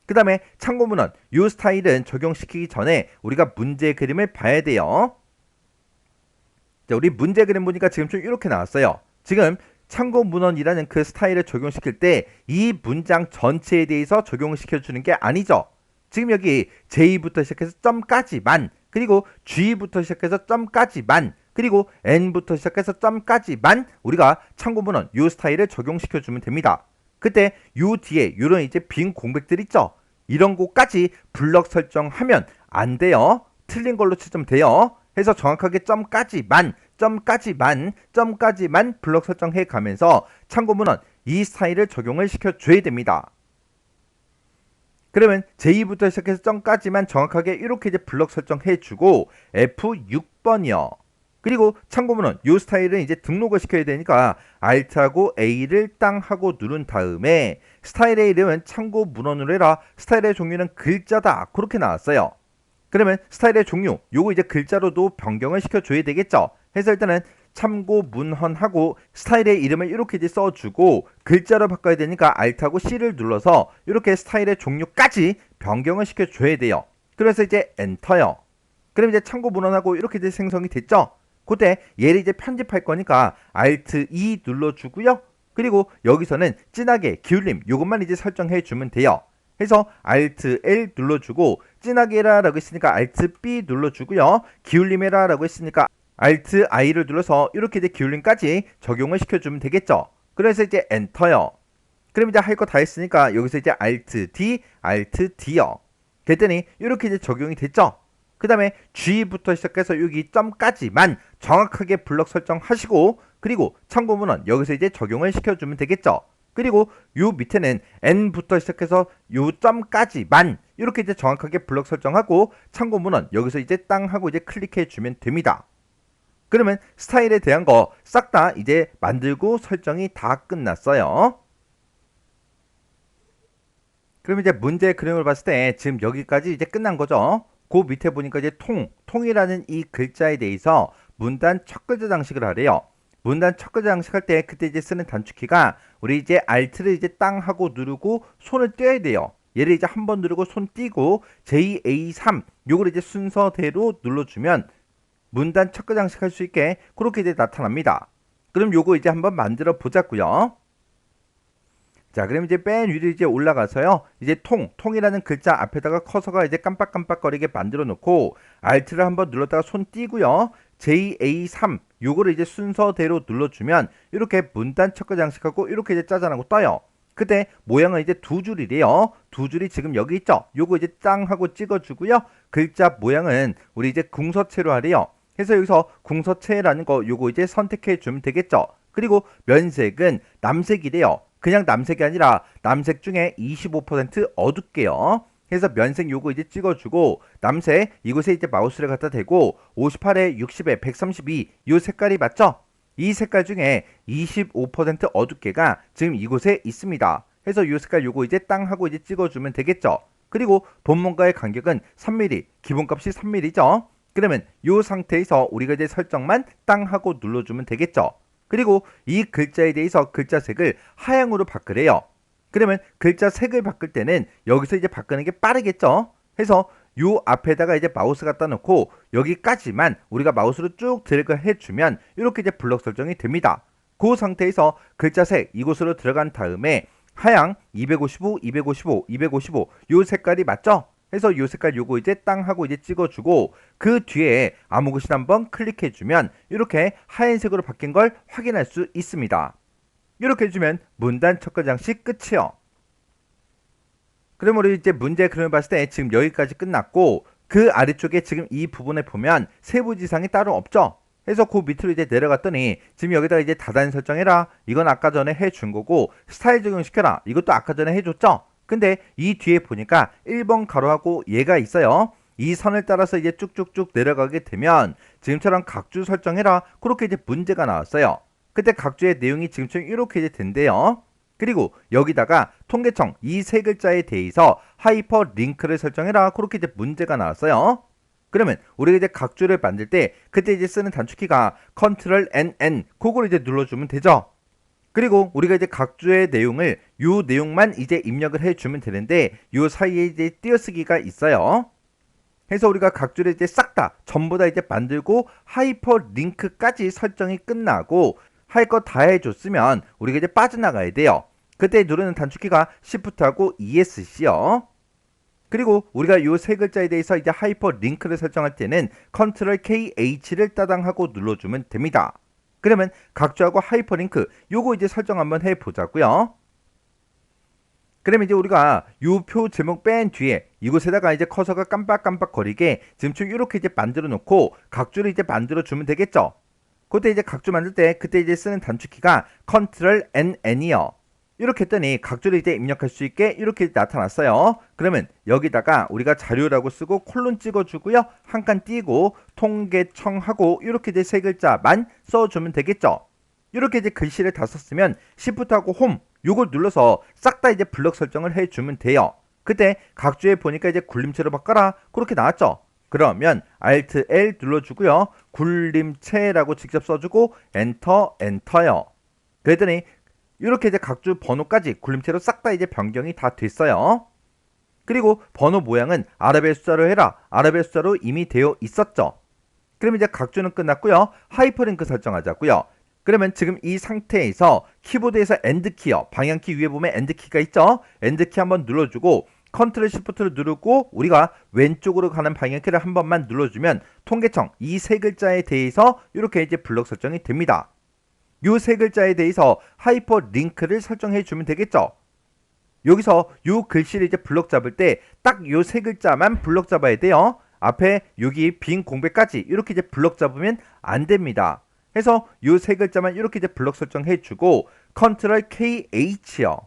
그 다음에 참고 문헌 이 스타일은 적용시키기 전에 우리가 문제 그림을 봐야 돼요. 자, 우리 문제 그림 보니까 지금 좀 이렇게 나왔어요. 지금 참고 문헌이라는 그 스타일을 적용시킬 때 이 문장 전체에 대해서 적용시켜주는 게 아니죠. 지금 여기 J부터 시작해서 점까지만 그리고 G부터 시작해서 점까지만 그리고 N부터 시작해서 점까지만 우리가 참고 문헌 이 스타일을 적용시켜주면 됩니다. 그때 요 뒤에 요런 이제 빈 공백들 있죠. 이런 곳까지 블럭 설정하면 안 돼요. 틀린 걸로 치면 돼요. 해서 정확하게 점까지만 블럭 설정해 가면서 참고 문헌 이 스타일을 적용을 시켜줘야 됩니다. 그러면 J부터 시작해서 점까지만 정확하게 이렇게 이제 블럭 설정해주고 F6번이요. 그리고 참고 문헌 이 스타일은 이제 등록을 시켜야 되니까 Alt하고 A를 땅 하고 누른 다음에 스타일의 이름은 참고 문헌으로 해라. 스타일의 종류는 글자다. 그렇게 나왔어요. 그러면 스타일의 종류 요거 이제 글자로도 변경을 시켜줘야 되겠죠. 해서 일단은 참고 문헌하고 스타일의 이름을 이렇게 이제 써주고 글자로 바꿔야 되니까 Alt하고 C를 눌러서 이렇게 스타일의 종류까지 변경을 시켜줘야 돼요. 그래서 이제 엔터요. 그럼 이제 참고 문헌하고 이렇게 이제 생성이 됐죠. 그때 얘를 이제 편집할 거니까 Alt E 눌러주고요. 그리고 여기서는 진하게 기울림 요것만 이제 설정해 주면 돼요. 해서 Alt L 눌러주고 진하게 해라 라고 했으니까 Alt B 눌러주고요. 기울림 해라 라고 했으니까 Alt I를 눌러서 이렇게 이제 기울림까지 적용을 시켜주면 되겠죠. 그래서 이제 엔터요. 그럼 이제 할 거 다 했으니까 여기서 이제 Alt D, Alt D요. 그랬더니 이렇게 이제 적용이 됐죠. 그 다음에 G부터 시작해서 여기 점까지만 정확하게 블럭 설정하시고, 그리고 참고 문헌 여기서 이제 적용을 시켜주면 되겠죠. 그리고 요 밑에는 N부터 시작해서 요 점까지만 이렇게 이제 정확하게 블럭 설정하고, 참고 문헌 여기서 이제 땅 하고 이제 클릭해 주면 됩니다. 그러면 스타일에 대한 거 싹 다 이제 만들고 설정이 다 끝났어요. 그럼 이제 문제 그림을 봤을 때 지금 여기까지 이제 끝난 거죠. 그 밑에 보니까 이제 통이라는 이 글자에 대해서 문단 첫 글자 장식을 하래요. 문단 첫 글자 장식할 때 그때 이제 쓰는 단축키가 우리 이제 Alt를 이제 땅 하고 누르고 손을 떼야 돼요. 얘를 이제 한 번 누르고 손 띄고 JA3 요걸 이제 순서대로 눌러주면 문단 첫 글자 장식할 수 있게 그렇게 이제 나타납니다. 그럼 요거 이제 한번 만들어 보자고요. 자, 그럼 이제 맨 위로 이제 올라가서요. 이제 통이라는 글자 앞에다가 커서가 이제 깜빡깜빡거리게 만들어 놓고 Alt를 한번 눌렀다가 손 띄고요. JA3 요거를 이제 순서대로 눌러주면 이렇게 문단 첫 글자 장식하고 이렇게 이제 짜잔하고 떠요. 그때 모양은 이제 두 줄이래요. 두 줄이 지금 여기 있죠. 요거 이제 짱 하고 찍어주고요. 글자 모양은 우리 이제 궁서체로 하래요. 그래서 여기서 궁서체라는 거 요거 이제 선택해 주면 되겠죠. 그리고 면색은 남색이래요. 그냥 남색이 아니라 남색 중에 25% 어둡게요. 그래서 면색 요거 이제 찍어주고 남색 이곳에 이제 마우스를 갖다 대고 58에 60에 132 요 색깔이 맞죠? 이 색깔 중에 25% 어둡게가 지금 이곳에 있습니다. 그래서 요 색깔 요거 이제 땅 하고 이제 찍어주면 되겠죠. 그리고 본문과의 간격은 3mm, 기본값이 3mm죠. 그러면 요 상태에서 우리가 이제 설정만 땅 하고 눌러주면 되겠죠. 그리고 이 글자에 대해서 글자 색을 하향으로 바꾸래요. 그러면 글자 색을 바꿀 때는 여기서 이제 바꾸는 게 빠르겠죠. 해서 요 앞에다가 이제 마우스 갖다 놓고 여기까지만 우리가 마우스로 쭉 드래그 해주면 이렇게 이제 블럭 설정이 됩니다. 그 상태에서 글자 색 이곳으로 들어간 다음에 하향 255, 255, 255 요 색깔이 맞죠? 해서 요 색깔 요거 이제 땅 하고 이제 찍어주고 그 뒤에 아무 곳이나 한번 클릭해주면 이렇게 하얀색으로 바뀐 걸 확인할 수 있습니다. 이렇게 해주면 문단 첫 글자 장식 끝이요. 그럼 우리 이제 문제 그림을 봤을 때 지금 여기까지 끝났고 그 아래쪽에 지금 이 부분에 보면 세부지상이 따로 없죠. 그래서 그 밑으로 이제 내려갔더니 지금 여기다가 이제 다단 설정해라. 이건 아까 전에 해준 거고 스타일 적용시켜라. 이것도 아까 전에 해줬죠. 근데 이 뒤에 보니까 1번 가로하고 얘가 있어요. 이 선을 따라서 이제 쭉쭉쭉 내려가게 되면 지금처럼 각주 설정해라. 그렇게 이제 문제가 나왔어요. 그때 각주의 내용이 지금처럼 이렇게 이제 된대요. 그리고 여기다가 통계청 이 세 글자에 대해서 하이퍼 링크를 설정해라. 그렇게 이제 문제가 나왔어요. 그러면 우리가 이제 각주를 만들 때 그때 이제 쓰는 단축키가 Ctrl N 그걸 이제 눌러주면 되죠. 그리고 우리가 이제 각주의 내용을 요 내용만 이제 입력을 해주면 되는데 요 사이에 이제 띄어쓰기가 있어요. 그래서 우리가 각주를 이제 싹 다 전부 다 이제 만들고 하이퍼 링크까지 설정이 끝나고 할 거 다 해줬으면 우리가 이제 빠져나가야 돼요. 그때 누르는 단축키가 Shift하고 ESC요. 그리고 우리가 요 세 글자에 대해서 이제 하이퍼 링크를 설정할 때는 Ctrl KH를 따당하고 눌러주면 됩니다. 그러면 각주하고 하이퍼링크 요거 이제 설정 한번 해보자고요. 그러면 이제 우리가 요 표 제목 맨 뒤에 이곳에다가 이제 커서가 깜빡깜빡 거리게 지금 이렇게 이제 만들어 놓고 각주를 이제 만들어 주면 되겠죠. 그때 이제 각주 만들 때 그때 이제 쓰는 단축키가 Ctrl N이요. 이렇게 했더니 각주를 이제 입력할 수 있게 이렇게 나타났어요. 그러면 여기다가 우리가 자료라고 쓰고 콜론 찍어주고요. 한 칸 띄고 통계청하고 이렇게 이제 세 글자만 써주면 되겠죠. 이렇게 이제 글씨를 다 썼으면 Shift하고 홈 요걸 눌러서 싹 다 이제 블럭 설정을 해주면 돼요. 그때 각주에 보니까 이제 굴림체로 바꿔라 그렇게 나왔죠. 그러면 Alt L 눌러주고요. 굴림체라고 직접 써주고 엔터요. 그랬더니 이렇게 이제 각주 번호까지 굴림체로 싹 다 이제 변경이 다 됐어요. 그리고 번호 모양은 아랍의 숫자로 해라. 아랍의 숫자로 이미 되어 있었죠. 그럼 이제 각주는 끝났고요. 하이퍼링크 설정하자고요. 그러면 지금 이 상태에서 키보드에서 엔드키요. 방향키 위에 보면 엔드키가 있죠. 엔드키 한번 눌러주고 컨트롤 시프트를 누르고 우리가 왼쪽으로 가는 방향키를 한 번만 눌러주면 통계청 이 세 글자에 대해서 이렇게 이제 블럭 설정이 됩니다. 요 세 글자에 대해서 하이퍼 링크를 설정해 주면 되겠죠. 여기서 요 글씨를 이제 블럭 잡을 때 딱 요 세 글자만 블럭 잡아야 돼요. 앞에 여기 빈 공백까지 이렇게 이제 블럭 잡으면 안 됩니다. 해서 요 세 글자만 이렇게 이제 블럭 설정해 주고 컨트롤 KH요.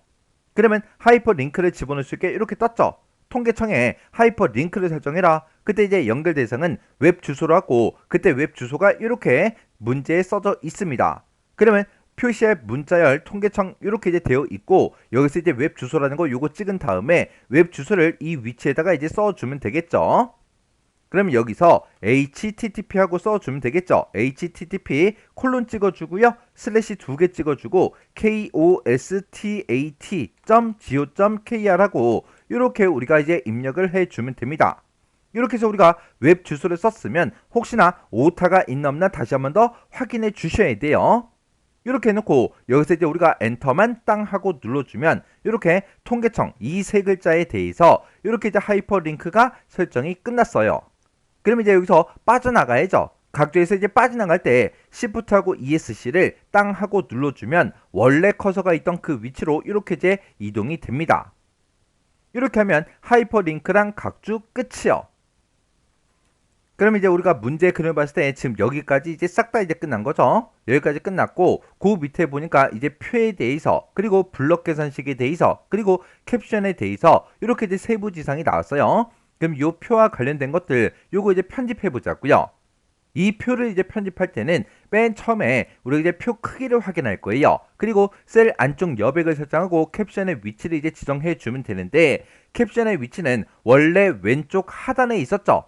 그러면 하이퍼 링크를 집어넣을 수 있게 이렇게 떴죠. 통계청에 하이퍼 링크를 설정해라. 그때 이제 연결 대상은 웹 주소로 하고 그때 웹 주소가 이렇게 문제에 써져 있습니다. 그러면 표시할 문자열 통계청 이렇게 이제 되어 있고 여기서 이제 웹 주소라는 거 요거 찍은 다음에 웹 주소를 이 위치에다가 이제 써주면 되겠죠. 그럼 여기서 http 하고 써주면 되겠죠. http 콜론 찍어주고요. 슬래시 2개 찍어주고 kostat.go.kr 하고 이렇게 우리가 이제 입력을 해주면 됩니다. 이렇게 해서 우리가 웹 주소를 썼으면 혹시나 오타가 있나 없나 다시 한번 더 확인해 주셔야 돼요. 이렇게 해놓고 여기서 이제 우리가 엔터만 땅 하고 눌러주면 이렇게 통계청 이 세 글자에 대해서 이렇게 이제 하이퍼링크가 설정이 끝났어요. 그러면 이제 여기서 빠져나가야죠. 각도에서 이제 빠져나갈 때 Shift하고 ESC를 땅 하고 눌러주면 원래 커서가 있던 그 위치로 이렇게 이제 이동이 됩니다. 이렇게 하면 하이퍼링크랑 각주 끝이요. 그럼 이제 우리가 문제 그림을 봤을 때 지금 여기까지 이제 싹 다 이제 끝난 거죠. 여기까지 끝났고 그 밑에 보니까 이제 표에 대해서 그리고 블럭 계산식에 대해서 그리고 캡션에 대해서 이렇게 이제 세부 지상이 나왔어요. 그럼 이 표와 관련된 것들 요거 이제 편집해 보자고요. 이 표를 이제 편집할 때는 맨 처음에 우리가 이제 표 크기를 확인할 거예요. 그리고 셀 안쪽 여백을 설정하고 캡션의 위치를 이제 지정해 주면 되는데 캡션의 위치는 원래 왼쪽 하단에 있었죠.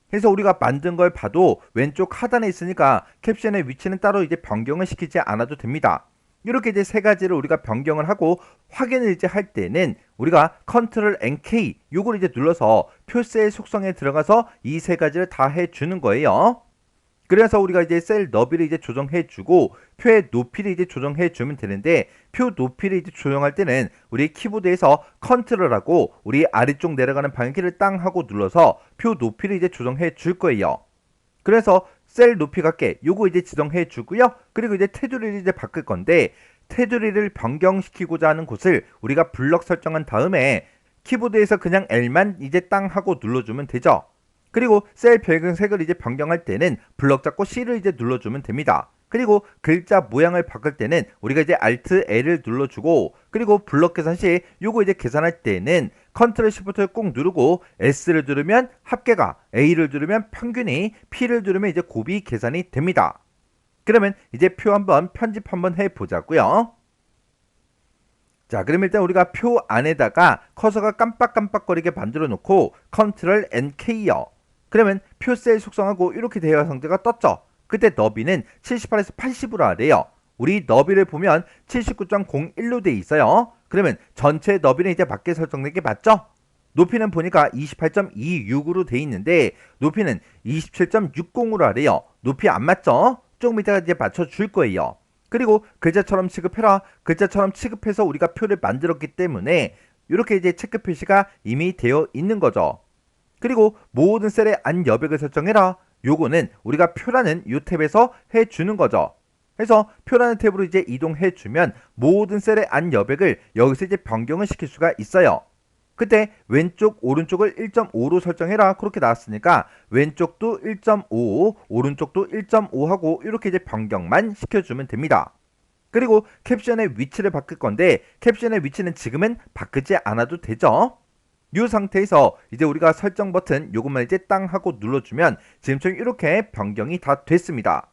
그래서 우리가 만든 걸 봐도 왼쪽 하단에 있으니까 캡션의 위치는 따로 이제 변경을 시키지 않아도 됩니다. 이렇게 이제 세 가지를 우리가 변경을 하고 확인을 이제 할 때는 우리가 컨트롤 NK 요걸 이제 눌러서 표셀 속성에 들어가서 이 세 가지를 다 해주는 거예요. 그래서 우리가 이제 셀 너비를 이제 조정해 주고 표의 높이를 이제 조정해 주면 되는데 표 높이를 이제 조정할 때는 우리 키보드에서 컨트롤하고 우리 아래쪽 내려가는 방향키를 땅 하고 눌러서 표 높이를 이제 조정해 줄 거예요. 그래서 셀 높이 같게 요거 이제 지정해 주고요. 그리고 이제 테두리를 이제 바꿀 건데 테두리를 변경시키고자 하는 곳을 우리가 블럭 설정한 다음에 키보드에서 그냥 L만 이제 땅 하고 눌러주면 되죠. 그리고 셀 배경색을 이제 변경할 때는 블럭 잡고 C를 이제 눌러주면 됩니다. 그리고 글자 모양을 바꿀 때는 우리가 이제 Alt L을 눌러주고 그리고 블럭 계산 시 요거 이제 계산할 때는 컨트롤 시프트를 꼭 누르고 S를 누르면 합계가, A를 누르면 평균이, P를 누르면 이제 곱이 계산이 됩니다. 그러면 이제 표 한번 편집 한번 해보자고요. 자, 그럼 일단 우리가 표 안에다가 커서가 깜빡깜빡거리게 만들어 놓고 컨트롤 NK요. 그러면 표 셀 속성하고 이렇게 대화 상태가 떴죠. 그때 너비는 78에서 80으로 하래요. 우리 너비를 보면 79.01로 돼 있어요. 그러면 전체 너비는 이제 맞게 설정된 게 맞죠? 높이는 보니까 28.26으로 돼 있는데 높이는 27.60으로 하래요. 높이 안 맞죠? 조금 이따가 이제 맞춰줄 거예요. 그리고 글자처럼 취급해라. 글자처럼 취급해서 우리가 표를 만들었기 때문에 이렇게 이제 체크 표시가 이미 되어 있는 거죠. 그리고 모든 셀의 안 여백을 설정해라. 요거는 우리가 표라는 이 탭에서 해주는 거죠. 그래서 표라는 탭으로 이제 이동해주면 모든 셀의 안 여백을 여기서 이제 변경을 시킬 수가 있어요. 그때 왼쪽 오른쪽을 1.5로 설정해라 그렇게 나왔으니까 왼쪽도 1.5 오른쪽도 1.5 하고 이렇게 이제 변경만 시켜주면 됩니다. 그리고 캡션의 위치를 바꿀 건데 캡션의 위치는 지금은 바꾸지 않아도 되죠. 이 상태에서 이제 우리가 설정 버튼 요것만 이제 땅 하고 눌러주면 지금처럼 이렇게 변경이 다 됐습니다.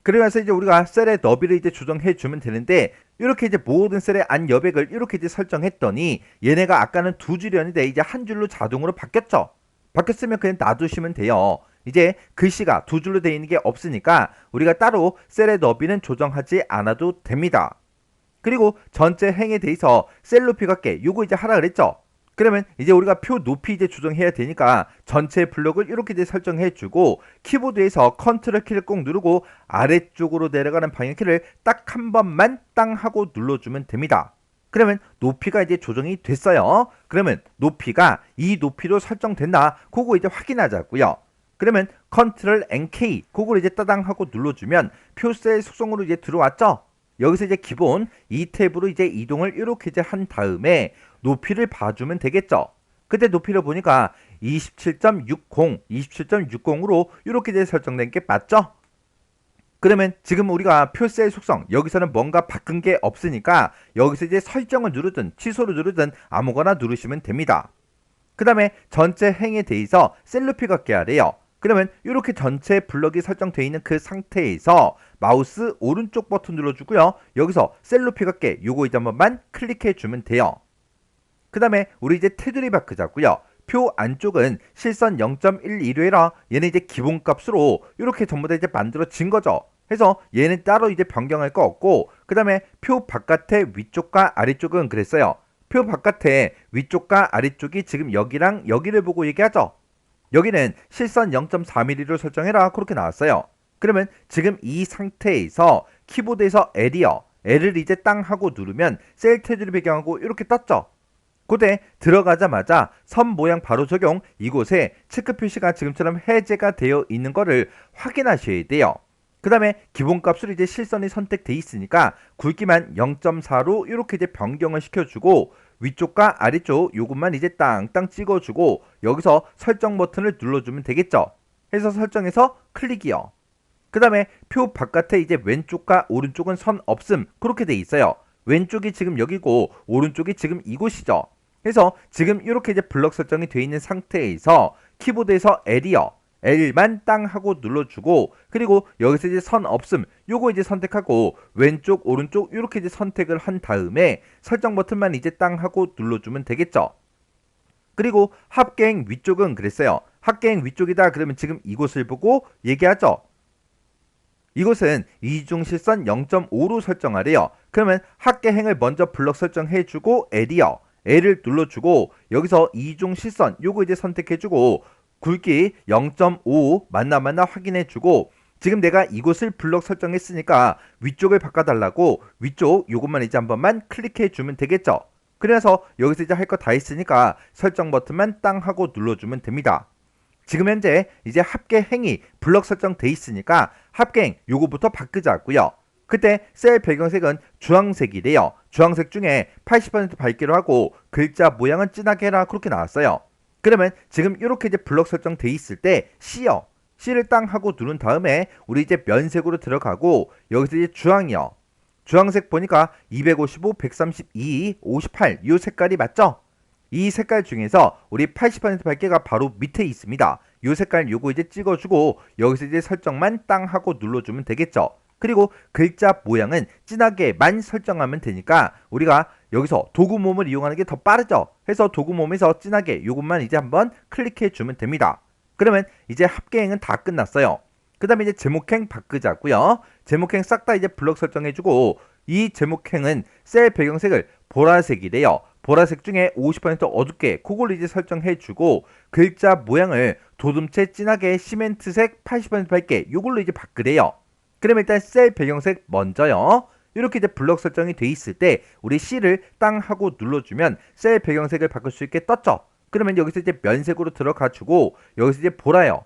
그러면서 이제 우리가 셀의 너비를 이제 조정해 주면 되는데 이렇게 이제 모든 셀의 안 여백을 이렇게 이제 설정했더니 얘네가 아까는 두 줄이었는데 이제 한 줄로 자동으로 바뀌었죠. 바뀌었으면 그냥 놔두시면 돼요. 이제 글씨가 두 줄로 되어 있는 게 없으니까 우리가 따로 셀의 너비는 조정하지 않아도 됩니다. 그리고 전체 행에 대해서 셀 높이 같게 요거 이제 하라 그랬죠. 그러면 이제 우리가 표 높이 이제 조정해야 되니까 전체 블록을 이렇게 이제 설정해 주고 키보드에서 컨트롤 키를 꼭 누르고 아래쪽으로 내려가는 방향키를 딱 한 번만 땅 하고 눌러주면 됩니다. 그러면 높이가 이제 조정이 됐어요. 그러면 높이가 이 높이로 설정됐나? 그거 이제 확인하자고요. 그러면 컨트롤 NK 그걸 이제 따당 하고 눌러주면 표셀 속성으로 이제 들어왔죠. 여기서 이제 기본 이 탭으로 이제 이동을 이렇게 이제 한 다음에 높이를 봐주면 되겠죠. 그때 높이를 보니까 27.60으로 이렇게 이제 설정된 게 맞죠? 그러면 지금 우리가 표셀 속성 여기서는 뭔가 바꾼 게 없으니까 여기서 이제 설정을 누르든 취소를 누르든 아무거나 누르시면 됩니다. 그 다음에 전체 행에 대해서 셀 높이 갖게 하래요. 그러면 이렇게 전체 블럭이 설정되어 있는 그 상태에서 마우스 오른쪽 버튼 눌러주고요. 여기서 셀 높이 갖게 요거 이제 한 번만 클릭해 주면 돼요. 그 다음에 우리 이제 테두리 바꾸자고요. 표 안쪽은 실선 0.12로 얘는 이제 기본값으로 이렇게 전부 다 이제 만들어진 거죠. 해서 얘는 따로 이제 변경할 거 없고 그 다음에 표 바깥의 위쪽과 아래쪽은 그랬어요. 표 바깥의 위쪽과 아래쪽이 지금 여기랑 여기를 보고 얘기하죠. 여기는 실선 0.4mm로 설정해라 그렇게 나왔어요. 그러면 지금 이 상태에서 키보드에서 L을 이제 땅 하고 누르면 셀 테두리 배경하고 이렇게 떴죠. 그때 들어가자마자 선 모양 바로 적용 이곳에 체크 표시가 지금처럼 해제가 되어 있는 거를 확인하셔야 돼요. 그 다음에 기본값으로 이제 실선이 선택돼 있으니까 굵기만 0.4로 이렇게 이제 변경을 시켜주고 위쪽과 아래쪽 요것만 이제 땅땅 찍어주고 여기서 설정 버튼을 눌러주면 되겠죠. 해서 설정해서 클릭이요. 그 다음에 표 바깥에 이제 왼쪽과 오른쪽은 선 없음 그렇게 돼 있어요. 왼쪽이 지금 여기고 오른쪽이 지금 이곳이죠. 그래서 지금 이렇게 이제 블럭 설정이 되어 있는 상태에서 키보드에서 L만 땅 하고 눌러주고 그리고 여기서 이제 선 없음 요거 이제 선택하고 왼쪽 오른쪽 이렇게 이제 선택을 한 다음에 설정 버튼만 이제 땅 하고 눌러주면 되겠죠. 그리고 합계행 위쪽은 그랬어요. 합계행 위쪽이다 그러면 지금 이곳을 보고 얘기하죠. 이곳은 이중실선 0.5로 설정하래요. 그러면 합계행을 먼저 블럭 설정해주고 L을 눌러주고 여기서 이중실선 요거 이제 선택해주고 굵기 0.5 맞나 확인해주고 지금 내가 이곳을 블럭 설정했으니까 위쪽을 바꿔달라고 위쪽 요것만 이제 한 번만 클릭해주면 되겠죠. 그래서 여기서 이제 할 거 다 했으니까 설정 버튼만 땅 하고 눌러주면 됩니다. 지금 현재 이제 합계행이 블럭 설정돼 있으니까 합계행 요거부터 바꾸자고요. 그때 셀 배경색은 주황색이래요. 주황색 중에 80% 밝기로 하고 글자 모양은 진하게 해라 그렇게 나왔어요. 그러면 지금 이렇게 이제 블럭 설정돼 있을 때 C를 땅 하고 누른 다음에 우리 이제 면색으로 들어가고 여기서 이제 주황이요. 주황색 보니까 255, 132, 58 이 색깔이 맞죠? 이 색깔 중에서 우리 80% 밝기가 바로 밑에 있습니다. 이 색깔 요거 이제 찍어주고 여기서 이제 설정만 땅 하고 눌러주면 되겠죠. 그리고 글자 모양은 진하게만 설정하면 되니까 우리가 여기서 도구 몸을 이용하는 게 더 빠르죠. 해서 도구 몸에서 진하게 요것만 이제 한번 클릭해 주면 됩니다. 그러면 이제 합계행은 다 끝났어요. 그 다음에 이제 제목행 바꾸자고요. 제목행 싹 다 이제 블럭 설정해주고 이 제목행은 셀 배경색을 보라색이래요. 보라색 중에 50% 어둡게 그걸 이제 설정해주고 글자 모양을 도둠체 진하게 시멘트색 80% 밝게 요걸로 이제 바꾸래요. 그럼 일단 셀 배경색 먼저요. 이렇게 이제 블럭 설정이 돼 있을 때 우리 C를 땅 하고 눌러주면 셀 배경색을 바꿀 수 있게 떴죠. 그러면 여기서 이제 면색으로 들어가 주고 여기서 이제 보라요.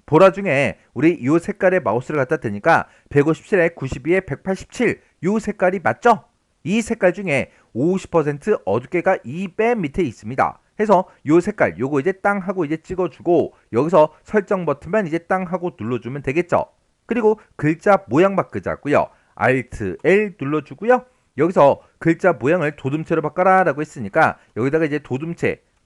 보라 중에 우리 이 색깔의 마우스를 갖다 대니까 157에 92에 187 이 색깔이 맞죠? 이 색깔 중에 50% 어둡게가 이 맨 밑에 있습니다. 해서 이 색깔 요거 이제 땅 하고 이제 찍어주고 여기서 설정 버튼만 이제 땅 하고 눌러주면 되겠죠. 그리고 글자 모양 바꾸자고요. Alt L 눌러주고요. 여기서 글자 모양을 도둠체로 바꿔라 라고 했으니까 여기다가 이제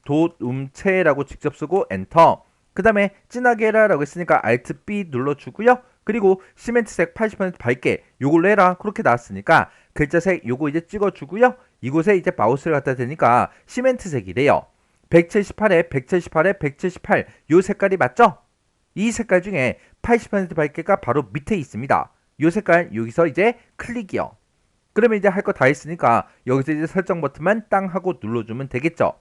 도둠체라고 직접 쓰고 엔터. 그 다음에 진하게 해라 라고 했으니까 Alt B 눌러주고요. 그리고 시멘트색 80% 밝게 요걸로 해라 그렇게 나왔으니까 글자색 요거 이제 찍어주고요. 이곳에 이제 마우스를 갖다 대니까 시멘트색이래요. 178에 178에 178 요 색깔이 맞죠? 이 색깔 중에 80% 밝기가 바로 밑에 있습니다. 이 색깔 여기서 이제 클릭이요. 그러면 이제 할 거 다 했으니까 여기서 이제 설정 버튼만 땅 하고 눌러주면 되겠죠.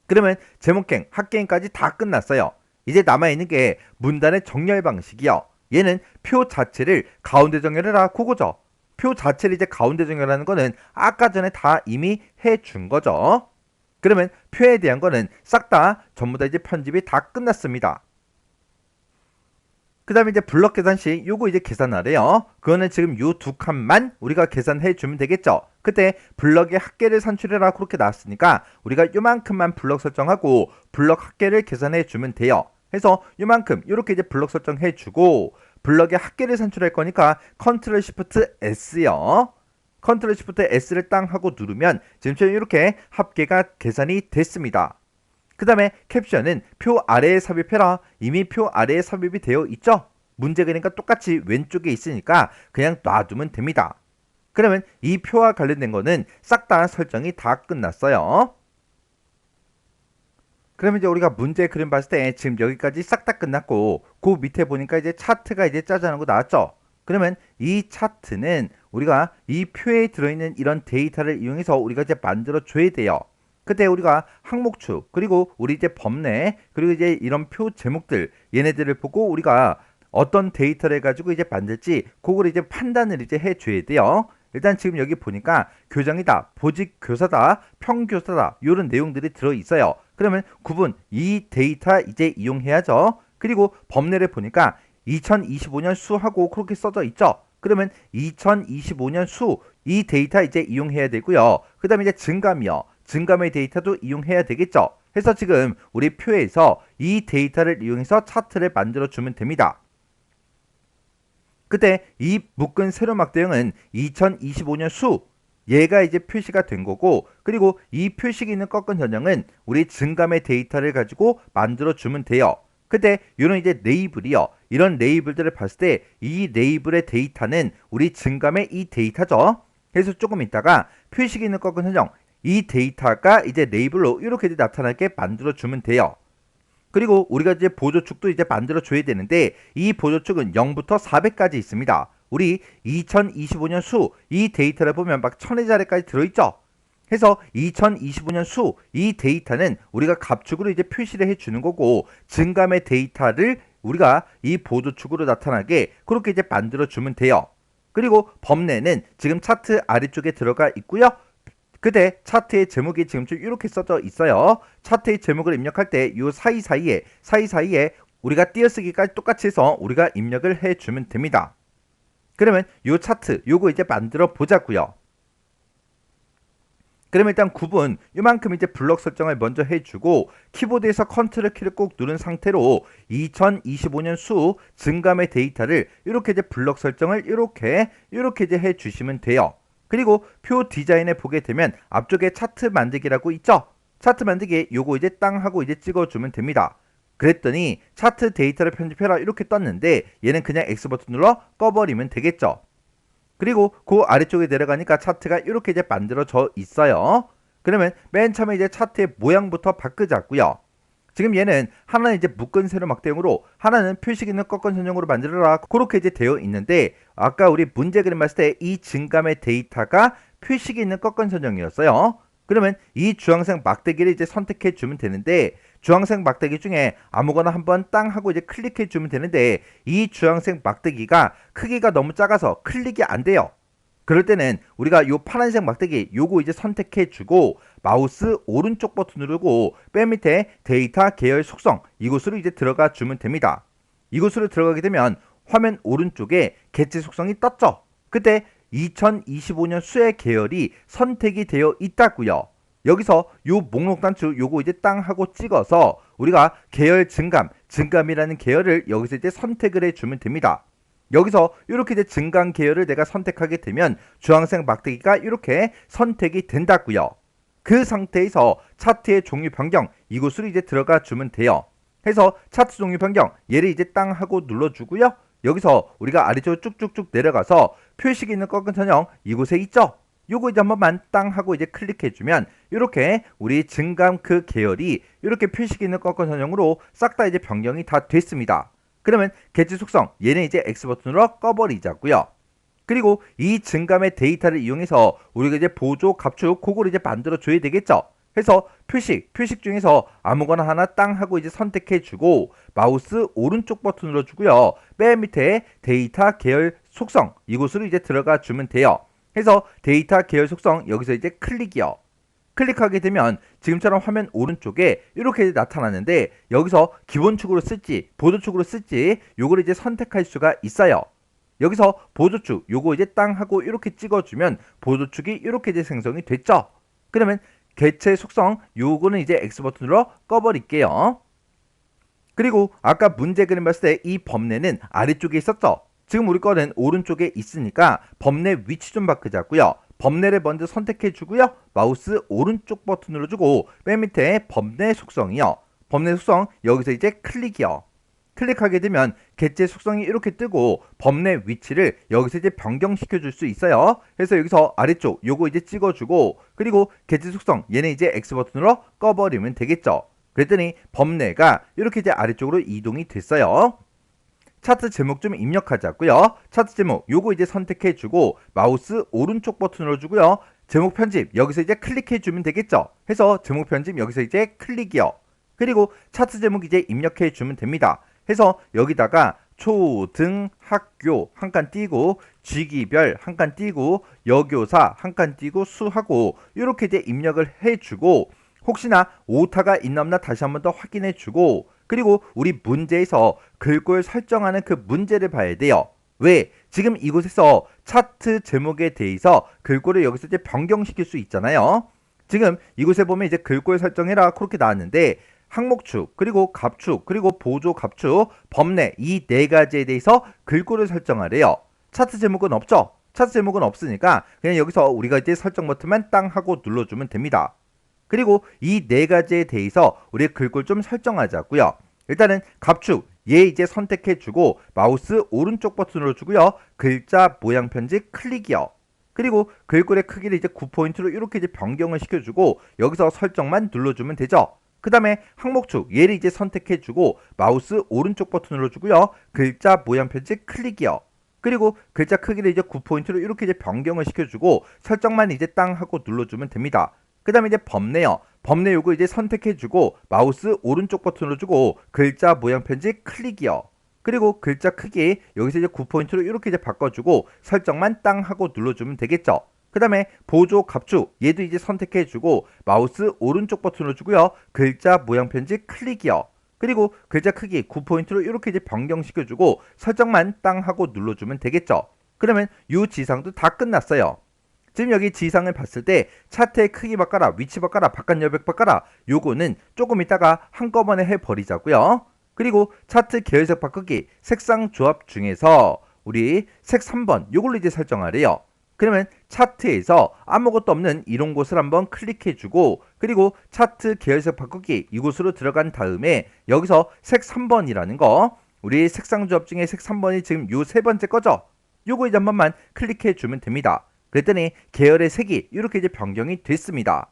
그러면 제목행, 합계행까지 다 끝났어요. 이제 남아있는 게 문단의 정렬 방식이요. 얘는 표 자체를 가운데 정렬해라 그거죠. 표 자체를 이제 가운데 정렬하는 거는 아까 전에 다 이미 해준 거죠. 그러면 표에 대한 거는 싹 다 전부 다 이제 편집이 다 끝났습니다. 그 다음에 이제 블럭 계산식 요거 이제 계산하래요. 그거는 지금 요 두 칸만 우리가 계산해 주면 되겠죠. 그때 블럭의 합계를 산출해라 그렇게 나왔으니까 우리가 요만큼만 블럭 설정하고 블럭 합계를 계산해 주면 돼요. 해서 요만큼 요렇게 이제 블럭 설정해 주고 블럭의 합계를 산출할 거니까 컨트롤 시프트 S요. 컨트롤 시프트 S를 땅 하고 누르면 지금처럼 이렇게 합계가 계산이 됐습니다. 그 다음에 캡션은 표 아래에 삽입해라. 이미 표 아래에 삽입이 되어 있죠. 문제 그러니까 똑같이 왼쪽에 있으니까 그냥 놔두면 됩니다. 그러면 이 표와 관련된 거는 싹 다 설정이 다 끝났어요. 그러면 이제 우리가 문제 그림 봤을 때 지금 여기까지 싹 다 끝났고 그 밑에 보니까 이제 차트가 이제 짜자는 거 나왔죠. 그러면 이 차트는 우리가 이 표에 들어있는 이런 데이터를 이용해서 우리가 이제 만들어 줘야 돼요. 그때 우리가 항목축 그리고 우리 이제 범례 그리고 이제 이런 표 제목들 얘네들을 보고 우리가 어떤 데이터를 가지고 이제 만들지 그걸 이제 판단을 이제 해줘야 돼요. 일단 지금 여기 보니까 교정이다, 보직 교사다, 평교사다 이런 내용들이 들어 있어요. 그러면 구분 이 데이터 이제 이용해야죠. 그리고 범례를 보니까 2025년 수하고 그렇게 써져 있죠. 그러면 2025년 수 이 데이터 이제 이용해야 되고요. 그 다음에 이제 증감이요. 증감의 데이터도 이용해야 되겠죠. 해서 지금 우리 표에서 이 데이터를 이용해서 차트를 만들어 주면 됩니다. 그때 이 묶은 세로 막대형은 2025년 수 얘가 이제 표시가 된 거고 그리고 이 표식이 있는 꺾은 전형은 우리 증감의 데이터를 가지고 만들어 주면 돼요. 그때 이런 이제 레이블이요. 이런 레이블들을 봤을 때 이 레이블의 데이터는 우리 증감의 이 데이터죠. 그래서 조금 있다가 표식이 있는 꺾은 전형 이 데이터가 이제 레이블로 이렇게 나타나게 만들어 주면 돼요. 그리고 우리가 이제 보조축도 이제 만들어 줘야 되는데 이 보조축은 0부터 400까지 있습니다. 우리 2025년 수 이 데이터를 보면 막 1000의 자리까지 들어있죠. 해서 2025년 수 이 데이터는 우리가 갑축으로 이제 표시를 해주는 거고 증감의 데이터를 우리가 이 보조축으로 나타나게 그렇게 이제 만들어 주면 돼요. 그리고 범례는 지금 차트 아래쪽에 들어가 있고요. 그때 차트의 제목이 지금 좀 이렇게 써져 있어요. 차트의 제목을 입력할 때 이 사이사이에 우리가 띄어쓰기까지 똑같이 해서 우리가 입력을 해주면 됩니다. 그러면 이 차트 요거 이제 만들어 보자고요. 그러면 일단 구분 이만큼 이제 블럭 설정을 먼저 해주고 키보드에서 컨트롤 키를 꼭 누른 상태로 2025년 수 증감의 데이터를 이렇게 이제 블럭 설정을 이렇게 이제 해주시면 돼요. 그리고 표 디자인에 보게 되면 앞쪽에 차트 만들기라고 있죠. 차트 만들기 요거 이제 땅 하고 이제 찍어주면 됩니다. 그랬더니 차트 데이터를 편집해라 이렇게 떴는데 얘는 그냥 X 버튼 눌러 꺼버리면 되겠죠. 그리고 그 아래쪽에 내려가니까 차트가 이렇게 이제 만들어져 있어요. 그러면 맨 처음에 이제 차트의 모양부터 바꾸자고요. 지금 얘는 하나는 이제 묶은 세로 막대형으로 하나는 표식 있는 꺾은 선형으로 만들어라 그렇게 이제 되어 있는데 아까 우리 문제 그림 봤을 때 이 증감의 데이터가 표식이 있는 꺾은 선형이었어요. 그러면 이 주황색 막대기를 이제 선택해 주면 되는데 주황색 막대기 중에 아무거나 한번 땅 하고 이제 클릭해 주면 되는데 이 주황색 막대기가 크기가 너무 작아서 클릭이 안 돼요. 그럴 때는 우리가 요 파란색 막대기 요거 이제 선택해 주고 마우스 오른쪽 버튼 누르고 맨 밑에 데이터 계열 속성 이곳으로 이제 들어가 주면 됩니다. 이곳으로 들어가게 되면 화면 오른쪽에 개체 속성이 떴죠. 그때 2025년 수의 계열이 선택이 되어 있다고요. 여기서 요 목록 단추 요거 이제 땅 하고 찍어서 우리가 계열 증감이라는 계열을 여기서 이제 선택을 해주면 됩니다. 여기서 이렇게 이제 증감 계열을 내가 선택하게 되면 주황색 막대기가 이렇게 선택이 된다고요. 그 상태에서 차트의 종류 변경 이곳으로 이제 들어가 주면 돼요. 해서 차트 종류 변경 얘를 이제 땅 하고 눌러주고요. 여기서 우리가 아래쪽으로 쭉쭉쭉 내려가서 표식이 있는 꺾은 선형 이곳에 있죠. 요거 이제 한 번만 땅 하고 이제 클릭해주면 이렇게 우리 증감 그 계열이 이렇게 표식이 있는 꺾은 선형으로 싹 다 이제 변경이 다 됐습니다. 그러면 개체 속성 얘는 이제 X 버튼으로 꺼버리자고요. 그리고 이 증감의 데이터를 이용해서 우리가 이제 보조 갑축 그걸 이제 만들어 줘야 되겠죠. 해서 표식 중에서 아무거나 하나 땅 하고 이제 선택해 주고 마우스 오른쪽 버튼 눌러주고요. 맨 밑에 데이터 계열 속성 이곳으로 이제 들어가 주면 돼요. 해서 데이터 계열 속성 여기서 이제 클릭이요. 클릭하게 되면 지금처럼 화면 오른쪽에 이렇게 나타나는데 여기서 기본축으로 쓸지 보조축으로 쓸지 요걸 이제 선택할 수가 있어요. 여기서 보조축 요거 이제 땅 하고 이렇게 찍어주면 보조축이 이렇게 이제 생성이 됐죠. 그러면 개체 속성 요거는 이제 X 버튼으로 꺼버릴게요. 그리고 아까 문제 그림 봤을 때 이 범례는 아래쪽에 있었죠. 지금 우리 거는 오른쪽에 있으니까 범례 위치 좀 바꾸자고요. 범례를 먼저 선택해 주고요. 마우스 오른쪽 버튼으로 주고 맨 밑에 범례 속성이요. 범례 속성 여기서 이제 클릭이요. 클릭하게 되면 개체 속성이 이렇게 뜨고 범례 위치를 여기서 이제 변경시켜 줄 수 있어요. 그래서 여기서 아래쪽 요거 이제 찍어주고 그리고 개체 속성 얘는 이제 X 버튼으로 꺼버리면 되겠죠. 그랬더니 범례가 이렇게 이제 아래쪽으로 이동이 됐어요. 차트 제목 좀 입력하자고요. 차트 제목 요거 이제 선택해 주고 마우스 오른쪽 버튼으로 주고요. 제목 편집 여기서 이제 클릭해 주면 되겠죠. 해서 제목 편집 여기서 이제 클릭이요. 그리고 차트 제목 이제 입력해 주면 됩니다. 해서 여기다가 초등 학교 한 칸 띄고 직위별 한 칸 띄고 여교사 한 칸 띄고 수하고 이렇게 이제 입력을 해주고 혹시나 오타가 있나 없나 다시 한번 더 확인해 주고 그리고 우리 문제에서 글꼴 설정하는 그 문제를 봐야 돼요. 왜? 지금 이곳에서 차트 제목에 대해서 글꼴을 여기서 이제 변경시킬 수 있잖아요. 지금 이곳에 보면 이제 글꼴 설정해라 그렇게 나왔는데 항목축 그리고 갑축 그리고 보조 갑축 범례 이 네 가지에 대해서 글꼴을 설정하래요. 차트 제목은 없죠. 차트 제목은 없으니까 그냥 여기서 우리가 이제 설정 버튼만 땅 하고 눌러주면 됩니다. 그리고 이 네 가지에 대해서 우리 글꼴 좀 설정하자고요. 일단은 갑축 얘 이제 선택해주고 마우스 오른쪽 버튼으로 주고요. 글자 모양 편집 클릭이요. 그리고 글꼴의 크기를 이제 9포인트로 이렇게 이제 변경을 시켜주고 여기서 설정만 눌러주면 되죠. 그 다음에 항목축 얘를 이제 선택해주고 마우스 오른쪽 버튼으로 주고요. 글자 모양 편집 클릭이요. 그리고 글자 크기를 이제 9포인트로 이렇게 이제 변경을 시켜주고 설정만 이제 땅 하고 눌러주면 됩니다. 그 다음에 이제 범례요. 범례 요거 이제 선택해주고 마우스 오른쪽 버튼으로 주고 글자 모양 편집 클릭이요. 그리고 글자 크기 여기서 이제 9포인트로 이렇게 이제 바꿔주고 설정만 땅 하고 눌러주면 되겠죠. 그 다음에 보조 갑축 얘도 이제 선택해주고 마우스 오른쪽 버튼으로 주고요. 글자 모양 편집 클릭이요. 그리고 글자 크기 9포인트로 이렇게 이제 변경시켜주고 설정만 땅 하고 눌러주면 되겠죠. 그러면 이 지상도 다 끝났어요. 지금 여기 지상을 봤을 때 차트의 크기 바꿔라 위치 바꿔라 바깥 여백 바꿔라 요거는 조금 이따가 한꺼번에 해버리자고요. 그리고 차트 계열색 바꾸기 색상 조합 중에서 우리 색 3번 요걸로 이제 설정하래요. 그러면 차트에서 아무것도 없는 이런 곳을 한번 클릭해주고 그리고 차트 계열색 바꾸기 이곳으로 들어간 다음에 여기서 색 3번이라는 거 우리 색상 조합 중에 색 3번이 지금 요 세 번째 거죠. 요거 이제 한 번만 클릭해주면 됩니다. 그랬더니 계열의 색이 이렇게 이제 변경이 됐습니다.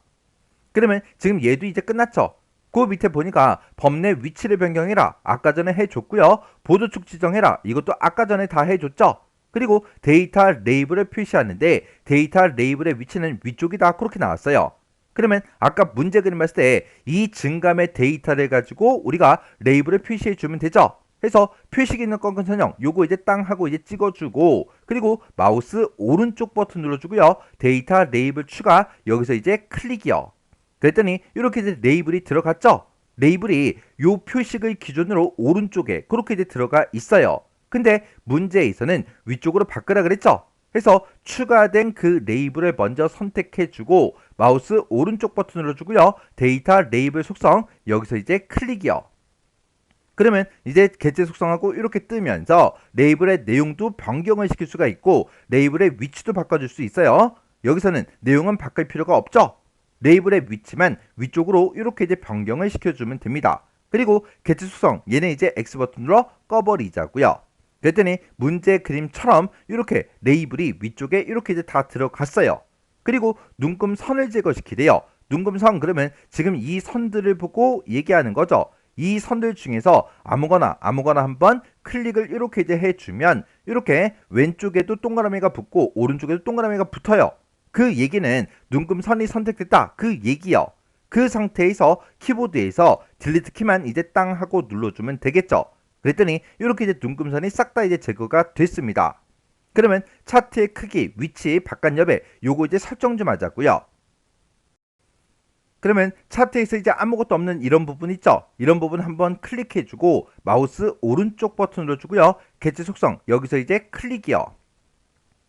그러면 지금 얘도 이제 끝났죠. 그 밑에 보니까 범례 위치를 변경해라 아까 전에 해줬고요. 보조축 지정해라 이것도 아까 전에 다 해줬죠. 그리고 데이터 레이블을 표시하는데 데이터 레이블의 위치는 위쪽이다 그렇게 나왔어요. 그러면 아까 문제 그림 봤을 때 이 증감의 데이터를 가지고 우리가 레이블을 표시해 주면 되죠. 해서 표식 있는 건근 선형 요거 이제 땅 하고 이제 찍어주고 그리고 마우스 오른쪽 버튼 눌러주고요. 데이터 레이블 추가 여기서 이제 클릭이요. 그랬더니 이렇게 이제 레이블이 들어갔죠. 레이블이 요 표식의 기준으로 오른쪽에 그렇게 이제 들어가 있어요. 근데 문제에서는 위쪽으로 바꾸라 그랬죠. 해서 추가된 그 레이블을 먼저 선택해주고 마우스 오른쪽 버튼 눌러주고요. 데이터 레이블 속성 여기서 이제 클릭이요. 그러면 이제 개체 속성하고 이렇게 뜨면서 레이블의 내용도 변경을 시킬 수가 있고 레이블의 위치도 바꿔줄 수 있어요. 여기서는 내용은 바꿀 필요가 없죠. 레이블의 위치만 위쪽으로 이렇게 이제 변경을 시켜주면 됩니다. 그리고 개체 속성 얘는 이제 X 버튼으로 꺼버리자고요. 그랬더니 문제 그림처럼 이렇게 레이블이 위쪽에 이렇게 이제 다 들어갔어요. 그리고 눈금 선을 제거시키래요. 눈금 선 그러면 지금 이 선들을 보고 얘기하는 거죠. 이 선들 중에서 아무거나 한번 클릭을 이렇게 이제 해주면 이렇게 왼쪽에도 동그라미가 붙고 오른쪽에도 동그라미가 붙어요. 그 얘기는 눈금선이 선택됐다 그 얘기요. 그 상태에서 키보드에서 딜리트 키만 이제 땅 하고 눌러주면 되겠죠. 그랬더니 이렇게 이제 눈금선이 싹 다 이제 제거가 됐습니다. 그러면 차트의 크기, 위치, 바깥 여백 요거 이제 설정 좀 하자고요. 그러면 차트에서 이제 아무것도 없는 이런 부분 있죠? 이런 부분 한번 클릭해주고 마우스 오른쪽 버튼 눌러주고요. 개체 속성 여기서 이제 클릭이요.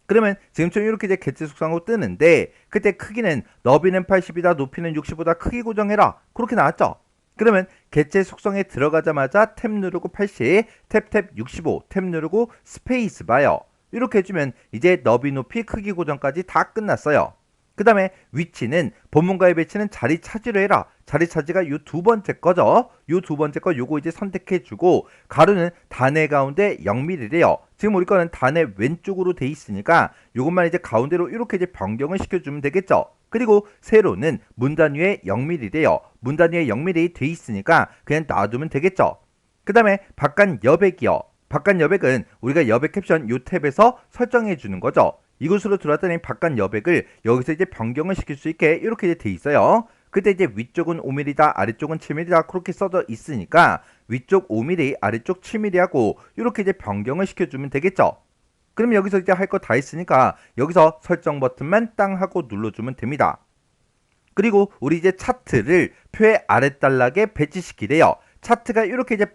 그러면 지금처럼 이렇게 이제 개체 속성하고 뜨는데 그때 크기는 너비는 80이다 높이는 60보다 크기 고정해라 그렇게 나왔죠? 그러면 개체 속성에 들어가자마자 탭 누르고 80, 탭 65, 탭 누르고 스페이스 바요. 이렇게 해주면 이제 너비 높이 크기 고정까지 다 끝났어요. 그 다음에 위치는 본문과의 배치는 자리 차지로 해라. 자리 차지가 요 두 번째 거죠. 요 두 번째 거 요거 이제 선택해주고 가로는 단의 가운데 0mm래요. 지금 우리 거는 단의 왼쪽으로 돼 있으니까 요것만 이제 가운데로 이렇게 이제 변경을 시켜주면 되겠죠. 그리고 세로는 문단 위에 0mm래요. 문단 위에 0mm 돼 있으니까 그냥 놔두면 되겠죠. 그 다음에 바깥 여백이요. 바깥 여백은 우리가 여백 캡션 요 탭에서 설정해 주는 거죠. 이곳으로 들어왔더니 바깥 여백을 여기서 이제 변경을 시킬 수 있게 이렇게 돼 있어요. 그때 이제 위쪽은 5mm다 아래쪽은 7mm다 그렇게 써져 있으니까 위쪽 5mm 아래쪽 7mm 하고 이렇게 이제 변경을 시켜주면 되겠죠. 그럼 여기서 이제 할 거 다 있으니까 여기서 설정 버튼만 땅 하고 눌러주면 됩니다. 그리고 우리 이제 차트를 표의 아랫단락에 배치시키래요. 차트가 이렇게 이제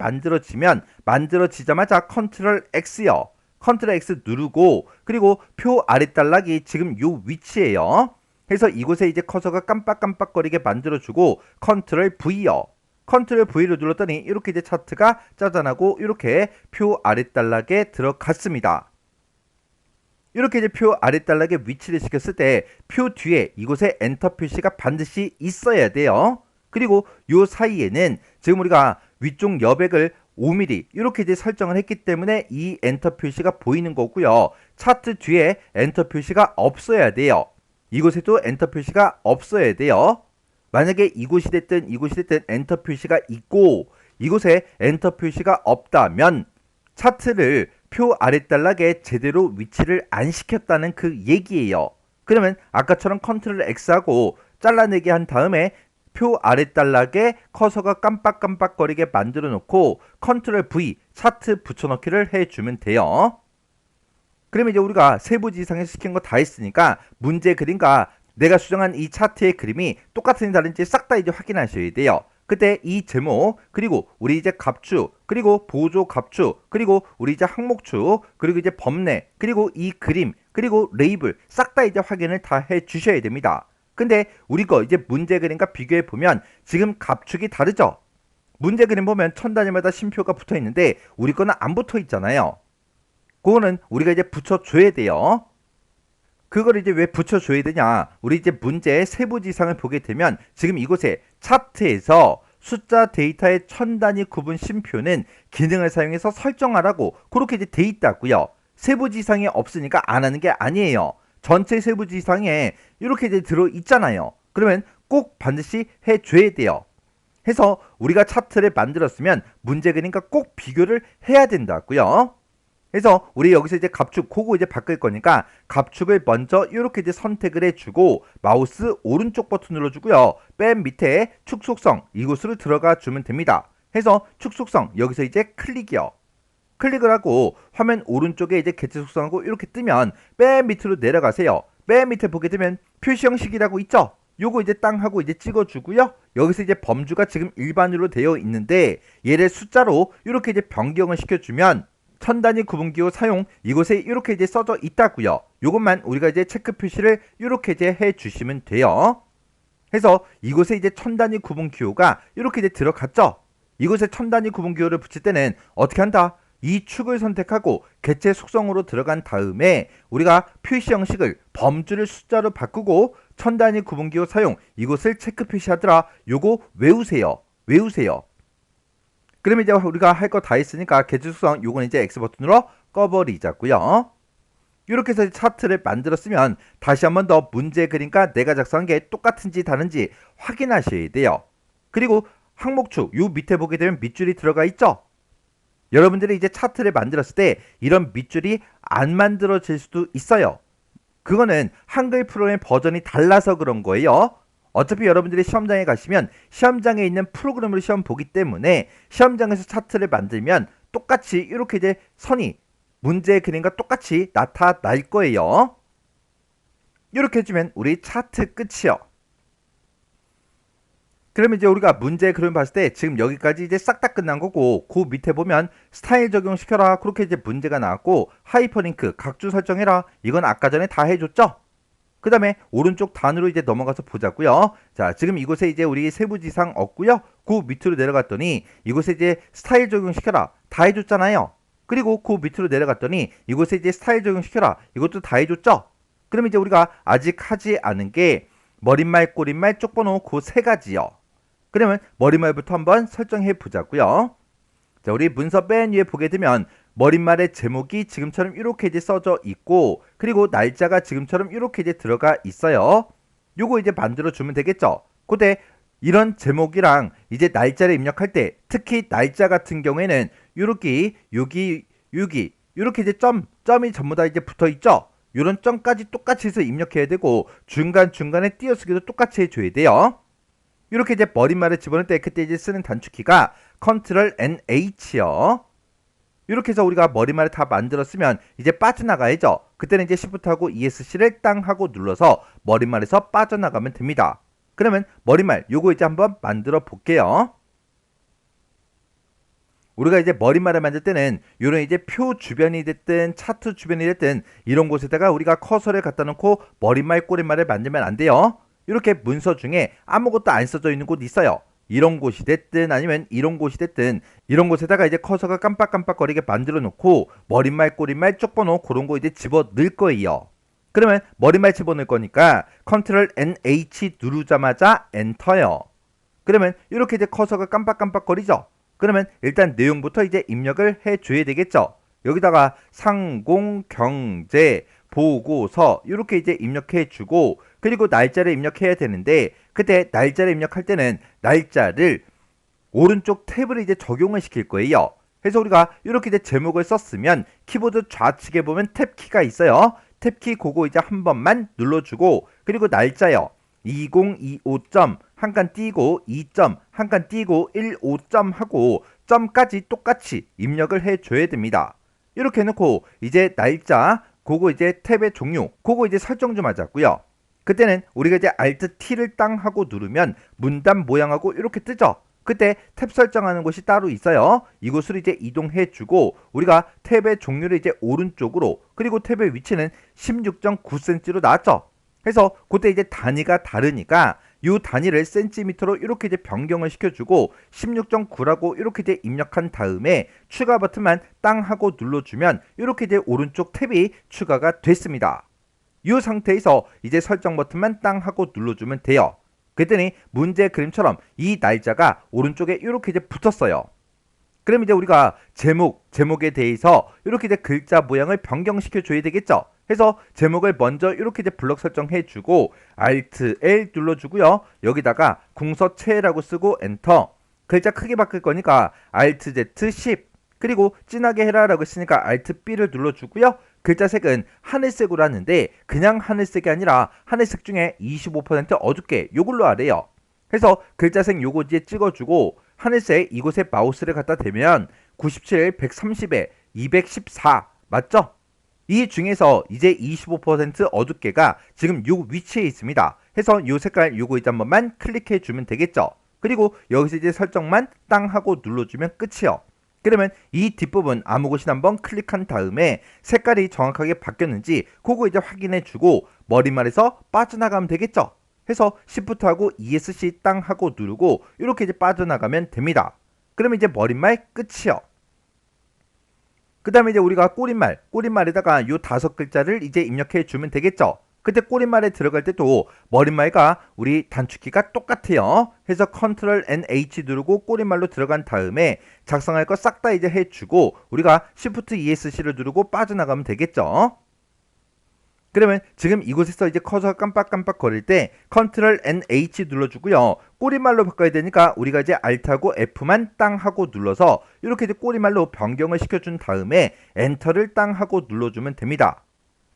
만들어지자마자 컨트롤 X요. 컨트롤 X 누르고 그리고 표 아랫단락이 지금 요 위치에요. 그래서 이곳에 이제 커서가 깜빡깜빡거리게 만들어주고 컨트롤 V요. 컨트롤 V를 눌렀더니 이렇게 이제 차트가 짜잔하고 이렇게 표 아랫단락에 들어갔습니다. 이렇게 이제 표 아랫단락에 위치를 시켰을 때 표 뒤에 이곳에 엔터 표시가 반드시 있어야 돼요. 그리고 요 사이에는 지금 우리가 위쪽 여백을 5mm 이렇게 이제 설정을 했기 때문에 이 엔터 표시가 보이는 거고요. 차트 뒤에 엔터 표시가 없어야 돼요. 이곳에도 엔터 표시가 없어야 돼요. 만약에 이곳이 됐든 엔터 표시가 있고 이곳에 엔터 표시가 없다면 차트를 표 아랫단락에 제대로 위치를 안 시켰다는 그 얘기예요. 그러면 아까처럼 컨트롤 X하고 잘라내기 한 다음에 표 아랫단락에 커서가 깜빡깜빡거리게 만들어 놓고 컨트롤 V 차트 붙여넣기를 해주면 돼요. 그러면 이제 우리가 세부지상에 시킨 거 다 했으니까 문제 그림과 내가 수정한 이 차트의 그림이 똑같은지 다른지 싹 다 이제 확인하셔야 돼요. 그때 이 제목 그리고 우리 이제 갑축 그리고 보조 갑축 그리고 우리 이제 항목축 그리고 이제 범례 그리고 이 그림 그리고 레이블 싹 다 이제 확인을 다 해 주셔야 됩니다. 근데 우리 거 이제 문제 그림과 비교해 보면 지금 갑축이 다르죠. 문제 그림 보면 천 단위마다 심표가 붙어 있는데 우리 거는 안 붙어 있잖아요. 그거는 우리가 이제 붙여줘야 돼요. 그걸 이제 왜 붙여줘야 되냐? 우리 이제 문제의 세부지상을 보게 되면 지금 이곳에 차트에서 숫자 데이터의 천 단위 구분 심표는 기능을 사용해서 설정하라고 그렇게 이제 돼 있다고요. 세부지상이 없으니까 안 하는 게 아니에요. 전체 세부지상에 이렇게 이제 들어 있잖아요. 그러면 꼭 반드시 해줘야 돼요. 해서 우리가 차트를 만들었으면 문제 그림과 꼭 비교를 해야 된다고요. 그래서 우리 여기서 이제 갑축 그거 이제 바꿀 거니까 갑축을 먼저 이렇게 이제 선택을 해주고 마우스 오른쪽 버튼 눌러주고요. 맨 밑에 축 속성 이곳으로 들어가 주면 됩니다. 해서 축 속성 여기서 이제 클릭이요. 클릭을 하고 화면 오른쪽에 이제 개체 속성하고 이렇게 뜨면 맨 밑으로 내려가세요. 맨 밑에 보게 되면 표시 형식이라고 있죠. 요거 이제 땅 하고 이제 찍어주고요. 여기서 이제 범주가 지금 일반으로 되어 있는데 얘를 숫자로 이렇게 이제 변경을 시켜주면 천 단위 구분기호 사용 이곳에 이렇게 이제 써져 있다고요. 요것만 우리가 이제 체크 표시를 이렇게 이제 해 주시면 돼요. 해서 이곳에 이제 천 단위 구분기호가 이렇게 이제 들어갔죠. 이곳에 천 단위 구분기호를 붙일 때는 어떻게 한다? 이 축을 선택하고 개체 속성으로 들어간 다음에 우리가 표시 형식을 범주를 숫자로 바꾸고 천 단위 구분기호 사용 이곳을 체크 표시하더라. 요거 외우세요. 그러면 이제 우리가 할 거 다 했으니까 개체 속성 요건 이제 X 버튼으로 꺼버리자고요. 이렇게 해서 차트를 만들었으면 다시 한 번 더 문제 그림과 내가 작성한 게 똑같은지 다른지 확인하셔야 돼요. 그리고 항목축 요 밑에 보게 되면 밑줄이 들어가 있죠. 여러분들이 이제 차트를 만들었을 때 이런 밑줄이 안 만들어질 수도 있어요. 그거는 한글 프로그램 버전이 달라서 그런 거예요. 어차피 여러분들이 시험장에 가시면 시험장에 있는 프로그램으로 시험 보기 때문에 시험장에서 차트를 만들면 똑같이 이렇게 이제 선이 문제의 그림과 똑같이 나타날 거예요. 이렇게 해주면 우리 차트 끝이요. 그러면 이제 우리가 문제의 그림을 봤을 때 지금 여기까지 이제 싹 다 끝난 거고, 그 밑에 보면 스타일 적용시켜라, 그렇게 이제 문제가 나왔고, 하이퍼링크 각주 설정해라, 이건 아까 전에 다 해줬죠. 그 다음에 오른쪽 단으로 이제 넘어가서 보자고요. 자, 지금 이곳에 이제 우리 세부지상 없고요. 그 밑으로 내려갔더니 이곳에 이제 스타일 적용시켜라, 다 해줬잖아요. 그리고 그 밑으로 내려갔더니 이곳에 이제 스타일 적용시켜라, 이것도 다 해줬죠. 그럼 이제 우리가 아직 하지 않은 게 머릿말, 꼬릿말, 쪽번호 그 세 가지요. 그러면 머릿말부터 한번 설정해 보자고요. 자, 우리 문서 맨 위에 보게 되면 머릿말의 제목이 지금처럼 이렇게 이제 써져 있고, 그리고 날짜가 지금처럼 이렇게 이제 들어가 있어요. 요거 이제 만들어 주면 되겠죠. 그때 이런 제목이랑 이제 날짜를 입력할 때, 특히 날짜 같은 경우에는 요렇게 여기 이렇게 이제 점이 전부 다 이제 붙어 있죠. 요런 점까지 똑같이 해서 입력해야 되고, 중간중간에 띄어쓰기도 똑같이 해줘야 돼요. 이렇게 이제 머릿말을 집어넣을 때 그때 이제 쓰는 단축키가 컨트롤 NH요. 이렇게 해서 우리가 머릿말을 다 만들었으면 이제 빠져나가야죠. 그때는 이제 Shift하고 ESC를 땅 하고 눌러서 머릿말에서 빠져나가면 됩니다. 그러면 머릿말 요거 이제 한번 만들어 볼게요. 우리가 이제 머릿말을 만들 때는 요런 이제 표 주변이 됐든 차트 주변이 됐든 이런 곳에다가 우리가 커서를 갖다 놓고 머릿말, 꼬릿말을 만들면 안 돼요. 이렇게 문서 중에 아무것도 안 써져 있는 곳 있어요. 이런 곳이 됐든 아니면 이런 곳이 됐든 이런 곳에다가 이제 커서가 깜빡깜빡거리게 만들어 놓고 머릿말, 꼬릿말, 쪽번호 그런 거 이제 집어 넣을 거예요. 그러면 머릿말 집어 넣을 거니까 컨트롤 NH 누르자마자 엔터요. 그러면 이렇게 이제 커서가 깜빡깜빡거리죠. 그러면 일단 내용부터 이제 입력을 해줘야 되겠죠. 여기다가 상공, 경제, 보고서 이렇게 이제 입력해 주고, 그리고 날짜를 입력해야 되는데 그때 날짜를 입력할 때는 날짜를 오른쪽 탭을 이제 적용을 시킬 거예요. 그래서 우리가 이렇게 이제 제목을 썼으면 키보드 좌측에 보면 탭키가 있어요. 탭키 그거 이제 한 번만 눌러주고, 그리고 날짜요. 2025점 한 칸 띄고 2점 한 칸 띄고 15점 하고 점까지 똑같이 입력을 해줘야 됩니다. 이렇게 해놓고 이제 날짜 그거 이제 탭의 종류 그거 이제 설정 좀 하자고요. 그때는 우리가 이제 Alt T를 땅 하고 누르면 문단 모양하고 이렇게 뜨죠. 그때 탭 설정하는 곳이 따로 있어요. 이곳으로 이제 이동해 주고, 우리가 탭의 종류를 이제 오른쪽으로, 그리고 탭의 위치는 16.9cm로 나왔죠. 그래서 그때 이제 단위가 다르니까 이 단위를 센티미터로 이렇게 이제 변경을 시켜주고 16.9라고 이렇게 이제 입력한 다음에 추가 버튼만 땅 하고 눌러주면 이렇게 이제 오른쪽 탭이 추가가 됐습니다. 이 상태에서 이제 설정 버튼만 땅 하고 눌러주면 돼요. 그랬더니 문제 그림처럼 이 날짜가 오른쪽에 이렇게 이제 붙었어요. 그럼 이제 우리가 제목에 대해서 이렇게 이제 글자 모양을 변경시켜 줘야 되겠죠. 그래서 제목을 먼저 이렇게 이제 블럭 설정해 주고 Alt L 눌러주고요. 여기다가 궁서체라고 쓰고 엔터. 글자 크게 바꿀 거니까 Alt Z 10. 그리고 진하게 해라라고 했으니까 Alt B를 눌러주고요. 글자 색은 하늘색으로 하는데 그냥 하늘색이 아니라 하늘색 중에 25% 어둡게 요걸로 하래요. 그래서 글자색 요거 이제 찍어주고 하늘색 이곳에 마우스를 갖다 대면 97, 130에 214 맞죠? 이 중에서 이제 25% 어둡게가 지금 요 위치에 있습니다. 해서 요 색깔 요거 이제 한 번만 클릭해 주면 되겠죠. 그리고 여기서 이제 설정만 땅 하고 눌러주면 끝이요. 그러면 이 뒷부분 아무 곳이나 한번 클릭한 다음에 색깔이 정확하게 바뀌었는지 그거 이제 확인해 주고 머릿말에서 빠져나가면 되겠죠. 해서 Shift하고 ESC 땅 하고 누르고 이렇게 이제 빠져나가면 됩니다. 그러면 이제 머릿말 끝이요. 그 다음에 이제 우리가 꼬릿말에다가 요 5글자를 이제 입력해 주면 되겠죠. 그때 꼬릿말에 들어갈 때도 머릿말과 우리 단축키가 똑같아요. 해서 컨트롤 NH 누르고 꼬릿말로 들어간 다음에 작성할 거 싹 다 이제 해주고 우리가 Shift ESC를 누르고 빠져나가면 되겠죠. 그러면 지금 이곳에서 이제 커서가 깜빡깜빡 거릴 때 컨트롤 NH 눌러주고요. 꼬릿말로 바꿔야 되니까 우리가 이제 Alt하고 F만 땅 하고 눌러서 이렇게 이제 꼬릿말로 변경을 시켜준 다음에 엔터를 땅 하고 눌러주면 됩니다.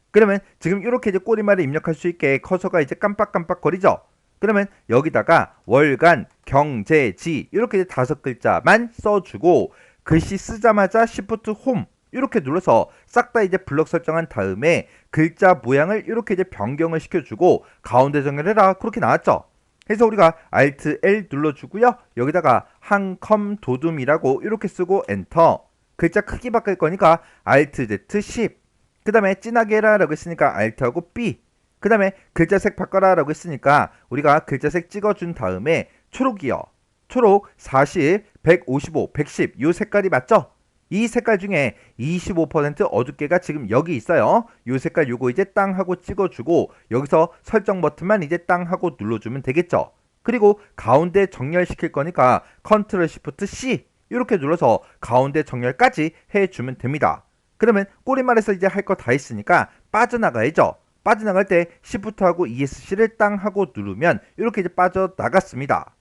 그러면 지금 이렇게 이제 꼬릿말을 입력할 수 있게 커서가 이제 깜빡깜빡 거리죠. 그러면 여기다가 월간, 경제, 지 이렇게 이제 5글자만 써주고 글씨 쓰자마자 Shift 홈 이렇게 눌러서 싹 다 이제 블럭 설정한 다음에 글자 모양을 이렇게 이제 변경을 시켜주고 가운데 정렬해라 그렇게 나왔죠. 그래서 우리가 Alt L 눌러주고요. 여기다가 한컴 도둠이라고 이렇게 쓰고 엔터. 글자 크기 바꿀 거니까 Alt Z 10. 그 다음에 진하게 해라라고 했으니까 Alt하고 B. 그 다음에 글자색 바꿔라라고 했으니까 우리가 글자색 찍어준 다음에 초록이요. 초록 40, 155, 110 이 색깔이 맞죠? 이 색깔 중에 25% 어둡게가 지금 여기 있어요. 이 색깔 요거 이제 땅 하고 찍어주고 여기서 설정 버튼만 이제 땅 하고 눌러주면 되겠죠. 그리고 가운데 정렬시킬 거니까 Ctrl Shift C 이렇게 눌러서 가운데 정렬까지 해주면 됩니다. 그러면 꼬리말에서 이제 할 거 다 했으니까 빠져나가야죠. 빠져나갈 때 Shift하고 ESC를 땅 하고 누르면 이렇게 이제 빠져나갔습니다.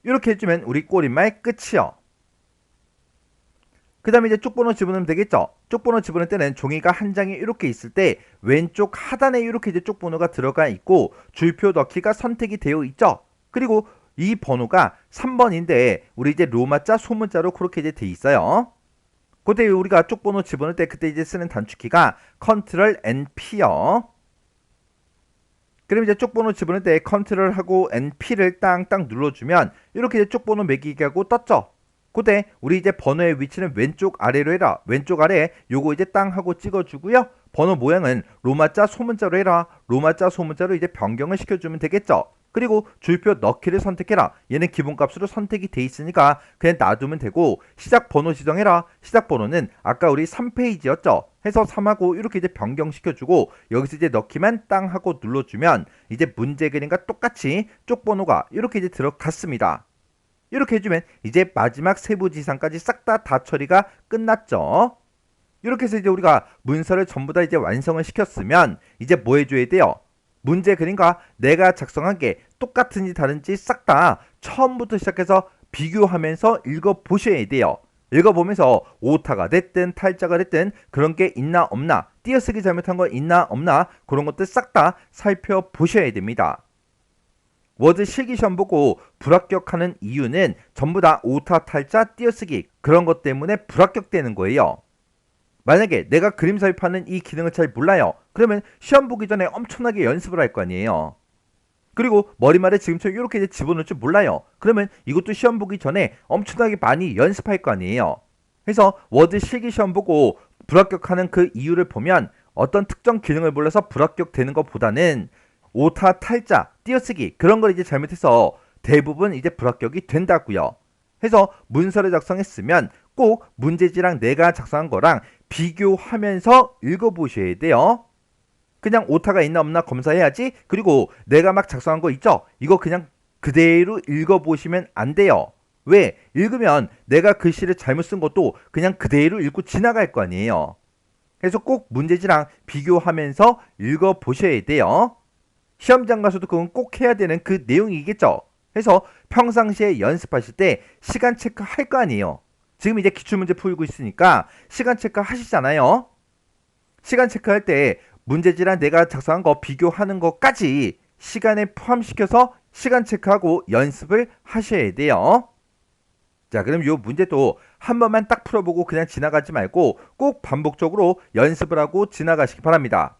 이렇게 해주면 우리 꼬리말 끝이요. 그 다음에 이제 쪽번호 집어넣으면 되겠죠. 쪽번호 집어넣을 때는 종이가 한 장이 이렇게 있을 때 왼쪽 하단에 이렇게 이제 쪽번호가 들어가 있고 줄표 넣기가 선택이 되어 있죠. 그리고 이 번호가 3번인데 우리 이제 로마자 소문자로 그렇게 이제 돼 있어요. 그때 우리가 쪽번호 집어넣을 때 그때 이제 쓰는 단축키가 Ctrl NP요. 그럼 이제 쪽번호 집어넣을 때 Ctrl하고 NP를 땅땅 눌러주면 이렇게 이제 쪽번호 매기기 하고 떴죠. 그때 우리 이제 번호의 위치는 왼쪽 아래로 해라. 왼쪽 아래 요거 이제 땅 하고 찍어주고요. 번호 모양은 로마자 소문자로 해라. 로마자 소문자로 이제 변경을 시켜주면 되겠죠. 그리고 줄표 넣기를 선택해라. 얘는 기본값으로 선택이 돼 있으니까 그냥 놔두면 되고 시작 번호 지정해라. 시작 번호는 아까 우리 3페이지였죠. 해서 3하고 이렇게 이제 변경시켜주고 여기서 이제 넣기만 땅 하고 눌러주면 이제 문제 그림과 똑같이 쪽번호가 이렇게 이제 들어갔습니다. 이렇게 해주면 이제 마지막 세부지상까지 싹 다 처리가 끝났죠. 이렇게 해서 이제 우리가 문서를 전부 다 이제 완성을 시켰으면 이제 뭐 해줘야 돼요? 문제 그림과 내가 작성한 게 똑같은지 다른지 싹 다 처음부터 시작해서 비교하면서 읽어보셔야 돼요. 읽어보면서 오타가 됐든 탈자가 됐든 그런 게 있나 없나, 띄어쓰기 잘못한 거 있나 없나 그런 것들 싹 다 살펴보셔야 됩니다. 워드 실기시험 보고 불합격하는 이유는 전부 다 오타, 탈자, 띄어쓰기 그런 것 때문에 불합격되는 거예요. 만약에 내가 그림 삽입하는 이 기능을 잘 몰라요. 그러면 시험 보기 전에 엄청나게 연습을 할 거 아니에요. 그리고 머리말에 지금처럼 이렇게 이제 집어넣을 줄 몰라요. 그러면 이것도 시험 보기 전에 엄청나게 많이 연습할 거 아니에요. 그래서 워드 실기시험 보고 불합격하는 그 이유를 보면 어떤 특정 기능을 몰라서 불합격되는 것보다는 오타, 탈자, 띄어쓰기 그런 걸 이제 잘못해서 대부분 이제 불합격이 된다고요. 해서 문서를 작성했으면 꼭 문제지랑 내가 작성한 거랑 비교하면서 읽어보셔야 돼요. 그냥 오타가 있나 없나 검사해야지. 그리고 내가 막 작성한 거 있죠? 이거 그냥 그대로 읽어보시면 안 돼요. 왜? 읽으면 내가 글씨를 잘못 쓴 것도 그냥 그대로 읽고 지나갈 거 아니에요. 그래서 꼭 문제지랑 비교하면서 읽어보셔야 돼요. 시험장 가서도 그건 꼭 해야 되는 그 내용이겠죠. 그래서 평상시에 연습하실 때 시간 체크 할 거 아니에요. 지금 이제 기출문제 풀고 있으니까 시간 체크 하시잖아요. 시간 체크할 때 문제지랑 내가 작성한 거 비교하는 것까지 시간에 포함시켜서 시간 체크하고 연습을 하셔야 돼요. 자, 그럼 이 문제도 한 번만 딱 풀어보고 그냥 지나가지 말고 꼭 반복적으로 연습을 하고 지나가시기 바랍니다.